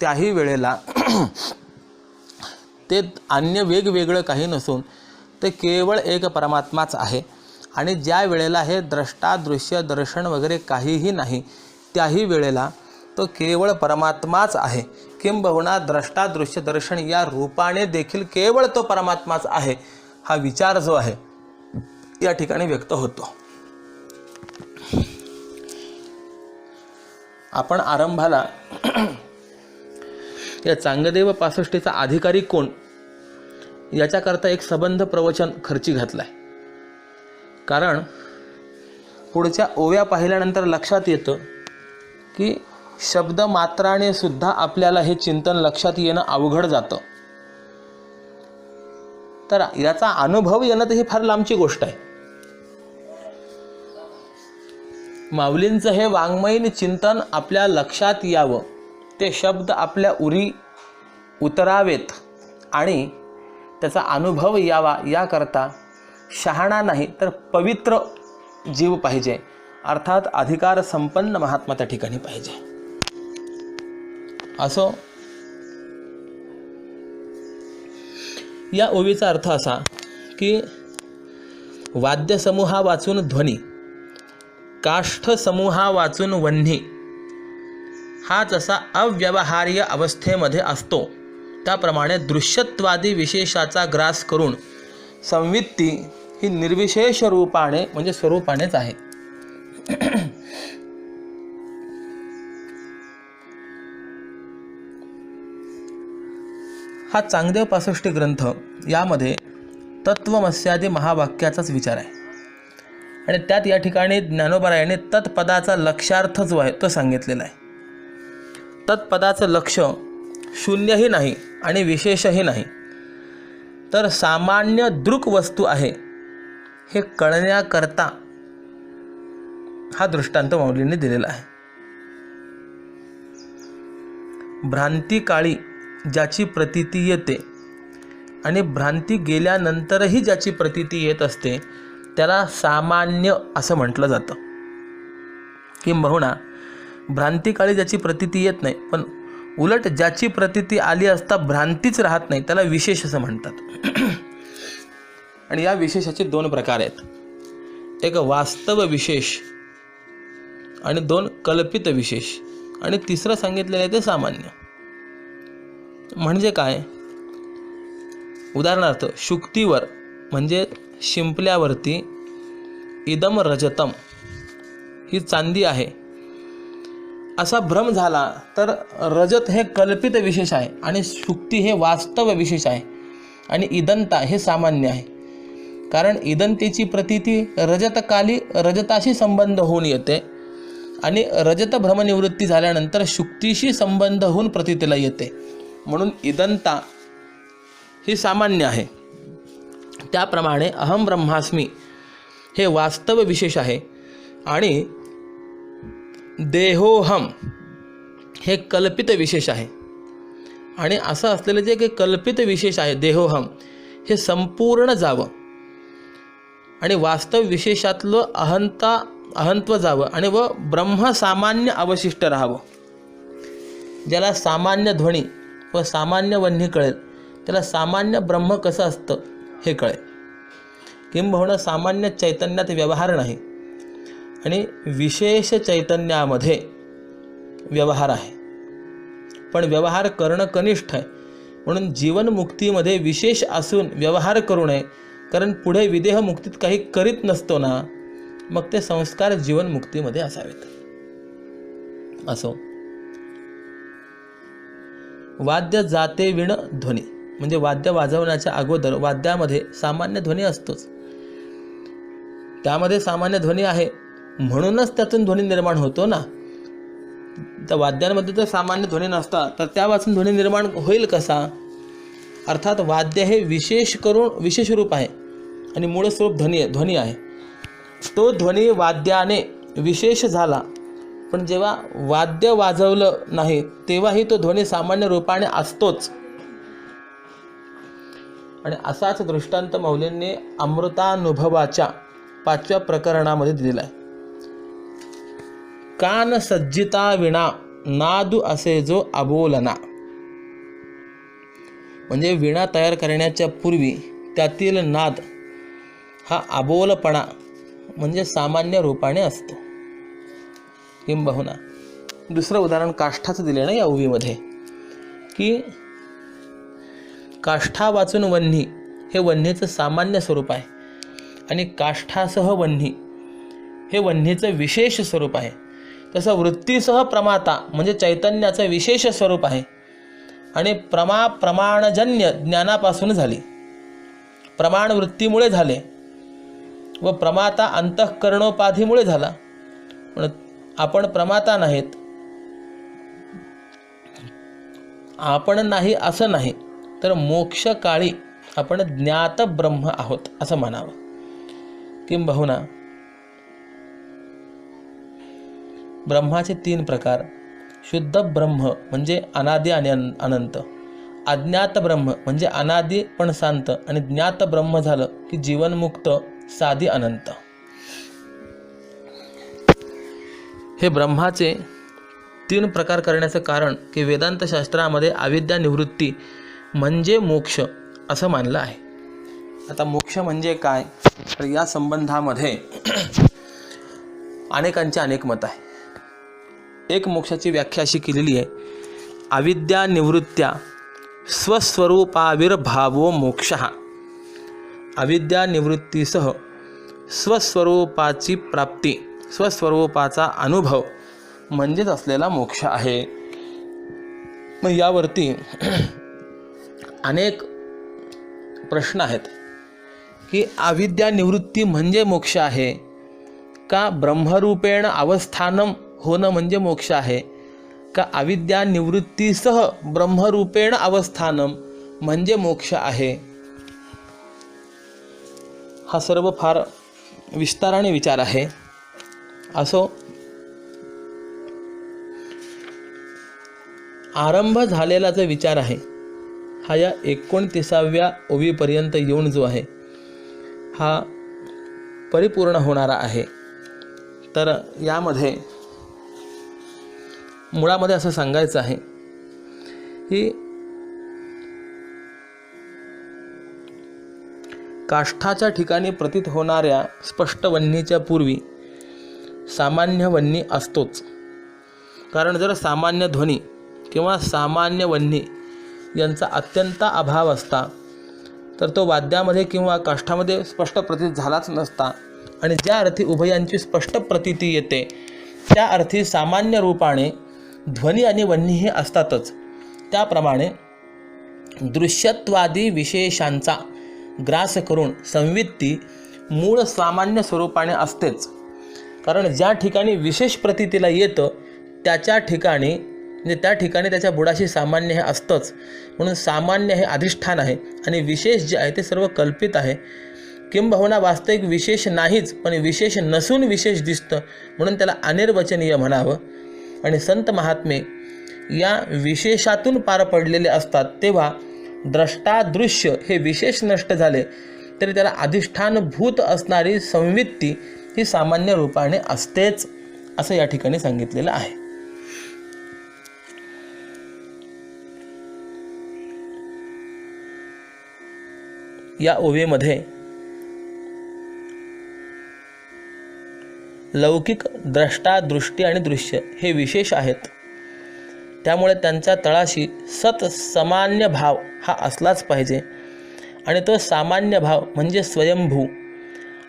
त्याही वेळेला ते अन्य वेगवेगळं काही नसून ते केवळ एक परमात्माच आहे. आणि ज्या वेळेला हे द्रष्टा दृश्य दर्शन वगैरे काहीही नाही, त्याही वेळेला तो केवळ परमात्माच आहे. किंबहुना द्रष्टा दृश्य दर्शन या रूपाने देखील केवळ तो परमात्माच आहे, हा विचार जो आहे या ठिकाणी व्यक्त होतो. आपण आरंभाला या चांगदेव 65चा अधिकारी कोण याच्याकरता एक संबंध प्रवचन खर्ची घातला आहे. कारण पुढच्या ओव्या पाहिल्यानंतर लक्षात येतं की शब्द मात्राने सुद्धा आपल्याला हे चिंतन लक्षात येणं अवघड जातं. तर याचा अनुभव येणं तर ही फार लांबची गोष्ट आहे. माऊलींचं हे वाङ्मयीन चिंतन आपल्या लक्षात यावं, ते शब्द आपल्या उरी उतरावेत आणि त्याचा अनुभव यावा, याकरता शहाणा नाही तर पवित्र जीव पाहिजे, अर्थात अधिकार संपन्न महात्मा त्या ठिकाणी पाहिजे. असो, या ओवीचा अर्थ असा की वाद्यसमूहा वाचून ध्वनी, काष्ठ समूहा वाचून वन्ही हा जसा अव्यवहार्य अवस्थेमध्ये असतो, त्याप्रमाणे दृश्यत्वादी विशेषाचा ग्रास करून संवित्ती ही निर्विशेष रूपाने म्हणजे स्वरूपानेच आहे. हा चांगदेव 65 ग्रंथ यामध्ये तत्वमस्यादी महावाक्याचाच विचार आहे आणि त्यात या ठिकाणी ज्ञानोबरायाने तत्पदाचा लक्षार्थ जो आहे तो सांगितलेला आहे. तत्पदाचं लक्ष शून्यही नाही आणि विशेषही नाही, तर सामान्य दृक वस्तू आहे हे कळण्याकरता हा दृष्टांत माऊलींनी दिलेला आहे. भ्रांती काळी ज्याची प्रतीती येते आणि भ्रांती गेल्यानंतरही ज्याची प्रतीती येत असते त्याला सामान्य असं म्हटलं जातं. किंबहुना भ्रांतिकाळी ज्याची प्रतीती येत नाही पण उलट ज्याची प्रतीती आली असता भ्रांतीच राहत नाही त्याला विशेष असं म्हणतात. आणि या विशेषाचे 2 प्रकार आहेत, एक वास्तव विशेष आणि 2 कल्पित विशेष, आणि तिसरं सांगितलेलं आहे ते सामान्य. म्हणजे काय? उदाहरणार्थ शुक्तीवर म्हणजे शिंपल्यावरती इदम रजतम ही चांदी आहे असा भ्रम झाला तर रजत हे कल्पित विशेष आहे आणि शुक्ती हे वास्तव विशेष आहे आणि इदंता हे सामान्य आहे. कारण इदंतेची प्रतीती रजतकाली रजताशी संबंध होऊन येते आणि रजत भ्रमनिवृत्ती झाल्यानंतर शुक्तीशी संबंध होऊन प्रतीतीला येते, म्हणून इदंता ही सामान्य आहे. त्याप्रमाणे अहम ब्रह्मास्मी हे वास्तव विशेष आहे आणि देहोहम हे कल्पित विशेष आहे. आणि असं असलेलं जे काही कल्पित विशेष आहे देहोहम हे संपूर्ण जावं आणि वास्तव विशेषातलं अहंता अहंत्व जावं आणि व ब्रह्म सामान्य अवशिष्ट राहावं. ज्याला सामान्य ध्वनी व सामान्य वन्ही कळेल त्याला सामान्य ब्रह्म कसं असतं हे कळेल. किंबहुना सामान्य चैतन्यात व्यवहार नाही आणि विशेष चैतन्यामध्ये व्यवहार आहे, पण व्यवहार करणं कनिष्ठ आहे. म्हणून जीवनमुक्तीमध्ये विशेष असून व्यवहार करू नये, कारण पुढे विदेह मुक्तीत काही करीत नसतो ना, मग ते संस्कार जीवनमुक्तीमध्ये असावेत. असो. वाद्य जाते विण ध्वनी, म्हणजे वाद्य वाजवण्याच्या अगोदर वाद्यामध्ये सामान्य ध्वनी असतोच. त्यामध्ये सामान्य ध्वनी आहे म्हणूनच त्यातून ध्वनी निर्माण होतो ना. त्या वाद्यांमध्ये जर सामान्य ध्वनी नसता तर त्यापासून ध्वनी निर्माण होईल कसा. अर्थात वाद्य हे विशेष रूप आहे आणि मूळ स्वरूप ध्वनी आहे. तो ध्वनी वाद्याने विशेष झाला, पण जेव्हा वाद्य वाजवलं नाही तेव्हाही तो ध्वनी सामान्य रूपाने असतोच. आणि असाच दृष्टांत मौलींनी अमृतानुभवाच्या 5व्या प्रकरणामध्ये दिलेला आहे. कान सज्जिता विणा नादू असे जो अबोलना, म्हणजे विणा तयार करण्याच्या पूर्वी त्यातील नाद हा अबोलपणा म्हणजे सामान्य रूपाने असतो. किंबहुना दुसरं उदाहरण काष्ठाचं दिले ना या ओवीमध्ये, की काष्ठा वाचून वन्ही हे वन्हीचं सामान्य स्वरूप आहे आणि काष्ठासह वन्ही हे वन्हीचं विशेष स्वरूप आहे. तसं वृत्तीसह प्रमाता म्हणजे चैतन्याचं विशेष स्वरूप आहे आणि प्रमाणजन्य ज्ञानापासून झाली. प्रमाण वृत्तीमुळे झाले व प्रमाता अंतःकरणोपाधीमुळे झाला. पण आपण प्रमाता नाहीत, आपण नाही असं नाही, तर मोक्षकाळी आपण ज्ञात ब्रह्म आहोत असं म्हणावं. किंबहुना ब्रह्माचे 3 प्रकार: शुद्ध ब्रह्म म्हणजे अनादि आणि अनंत, अज्ञात ब्रह्म म्हणजे अनादि पण शांत, आणि ज्ञात ब्रह्म झालं की जीवनमुक्त साधी अनंत. हे ब्रह्माचे 3 प्रकार करण्याचं कारण की वेदांत शास्त्रामध्ये अविद्या निवृत्ती म्हणजे मोक्ष असं मानलं आहे. आता मोक्ष म्हणजे काय, तर या संबंधामध्ये अनेकांचे अनेक मत आहे. एक मोक्षाची व्याख्या अशी केलेली आहे: अविद्या निवृत्त्या स्वस्वरूपाविर्भावो मोक्षः. अविद्या निवृत्तीसह स्वस्वरूपाची प्राप्ती, स्वस्वरूपाचा अनुभव म्हणजेच असलेला मोक्ष आहे. मग यावरती अनेक प्रश्न आहेत की अविद्या निवृत्ती म्हणजे मोक्ष आहे का, ब्रह्मरूपेण अवस्थानम होणं म्हणजे मोक्ष आहे का, अविद्या निवृत्तीसह ब्रह्मरूपेण अवस्थानम म्हणजे मोक्ष आहे. हा सर्व फार विस्ताराने विचार आहे. असो, आरंभ झालेला जो विचार आहे हा या 29व्या ओवीपर्यंत येऊन जो आहे हा परिपूर्ण होणारा आहे. तर यामध्ये मुळामध्ये असं सांगायचं आहे की काष्ठाच्या ठिकाणी प्रतीत होणाऱ्या स्पष्ट वन्हीच्या पूर्वी सामान्य वन्ही असतोच. कारण जर सामान्य ध्वनी किंवा सामान्य वन्ही यांचा अत्यंत अभाव असता तर तो वाद्यामध्ये किंवा काष्ठामध्ये स्पष्ट प्रतीत झालाच नसता. आणि ज्या अर्थी उभयांची स्पष्ट प्रतीती येते त्या अर्थी सामान्य रूपाने ध्वनी आणि वन्ही हे असतातच. त्याप्रमाणे दृश्यत्वादी विशेषांचा ग्रास करून संवित्ती मूळ सामान्य स्वरूपाने असतेच. कारण ज्या ठिकाणी विशेष प्रतीतीला येतं त्याच्या ठिकाणी म्हणजे त्या ठिकाणी त्याच्या बुडाशी सामान्य हे असतंच. म्हणून सामान्य हे अधिष्ठान आहे आणि विशेष जे आहे ते सर्व कल्पित आहे. किंबहुना वास्तविक विशेष नाहीच, पण विशेष नसून विशेष दिसतं म्हणून त्याला अनिर्वचनीय म्हणावं. आणि संत महात्मे या विशेषातून पार पडलेले असतात, तेव्हा द्रष्टादृश्य हे विशेष नष्ट झाले तरी त्याला अधिष्ठानभूत असणारी संवित्ती ही सामान्य रूपाने असतेच असं या ठिकाणी सांगितलेलं आहे. या ओवीमध्ये लौकिक द्रष्टा, दृष्टी आणि दृश्य हे विशेष आहेत. त्यामुळे त्यांच्या तळाशी सत सामान्य भाव हा असलाच पाहिजे. आणि तो सामान्य भाव म्हणजे स्वयंभू,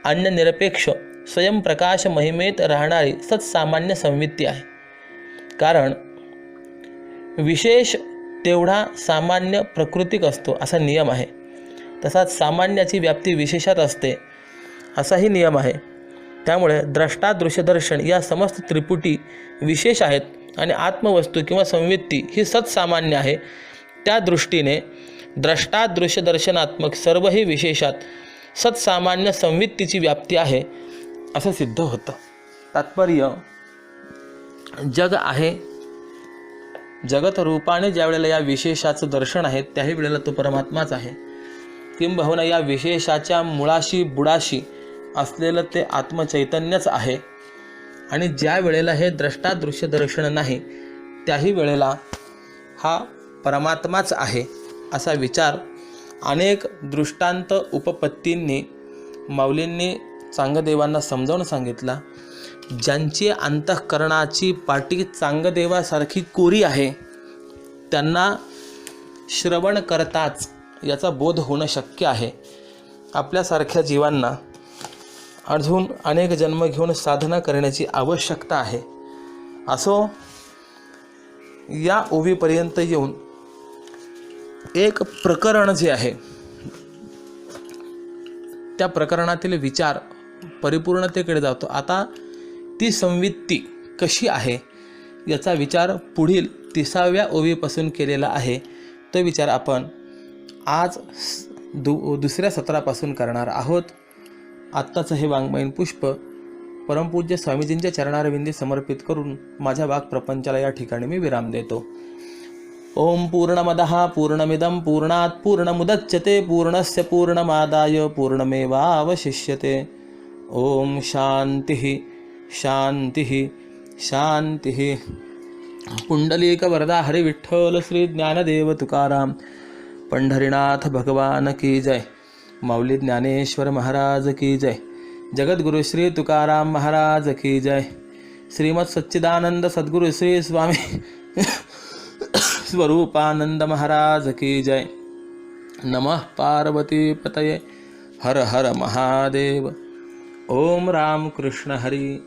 अन्य निरपेक्ष, स्वयंप्रकाश महिमेत राहणारी सत्सामान्य संवित्ती आहे. कारण विशेष तेवढा सामान्य प्राकृतिक असतो असा नियम आहे. तसाच सामान्याची व्याप्ती विशेषात असते असाही नियम आहे. त्यामुळे द्रष्टा, दृश्यदर्शन या समस्त त्रिपुटी विशेष आहेत आणि आत्मवस्तू किंवा संवित्ती ही सत्सामान्य आहे. त्या दृष्टीने द्रष्टा, दृश्यदर्शनात्मक सर्वही विशेषात सत्सामान्य संवित्तीची व्याप्ती आहे असं सिद्ध होतं. तात्पर्य, जग आहे, जगत रूपाने ज्या वेळेला या विशेषाचं दर्शन आहे त्याही वेळेला तो परमात्माच आहे. किंबहुना या विशेषाच्या मुळाशी बुडाशी असलेलं ते आत्मचैतन्यच आहे. आणि ज्या वेळेला हे द्रष्टा, दृश्य दर्शन नाही त्याही वेळेला हा परमात्माच आहे असा विचार अनेक दृष्टांत उपपत्तींनी माऊलींनी चांगदेवांना समजावून सांगितला. ज्यांची अंतःकरणाची पाटी चांगदेवासारखी कोरी आहे त्यांना श्रवण करताच याचा बोध होणं शक्य आहे. आपल्यासारख्या जीवांना अजून अनेक जन्म घेऊन साधना करण्याची आवश्यकता आहे. असो, या ओवीपर्यंत येऊन एक प्रकरण जे आहे त्या प्रकरणातील विचार परिपूर्णतेकडे जातो. आता ती संवित्ती कशी आहे याचा विचार पुढील 30व्या ओवीपासून केलेला आहे. तो विचार आपण आज दुसऱ्या सत्रापासून करणार आहोत. आत्ताचं हे वाङ्मयीन पुष्प परमपूज्य स्वामीजींच्या चरणारविंदी समर्पित करून माझ्या वाक्प्रपंचाला या ठिकाणी मी विराम देतो. ओम पूर्णमदः पूर्णमिदं पूर्णात् पूर्णमुदच्यते पूर्णस्य पूर्णमादाय पूर्णमेवावशिष्यते. ओम शांतिः शांतिः शांतिः. पुंडलीक वरदा हरि विठ्ठल श्री ज्ञानदेव तुकाराम पंढरीनाथ भगवान की जय. माऊली ज्ञानेश्वर महाराज की जय. जगद्गुरु श्री तुकाराम महाराज की जय. श्रीमद सच्चिदानंद सद्गुरु श्री स्वामी स्वरूपानंद महाराज की जय. नमः पार्वती पतये. हर हर महादेव. ओम राम कृष्ण हरी.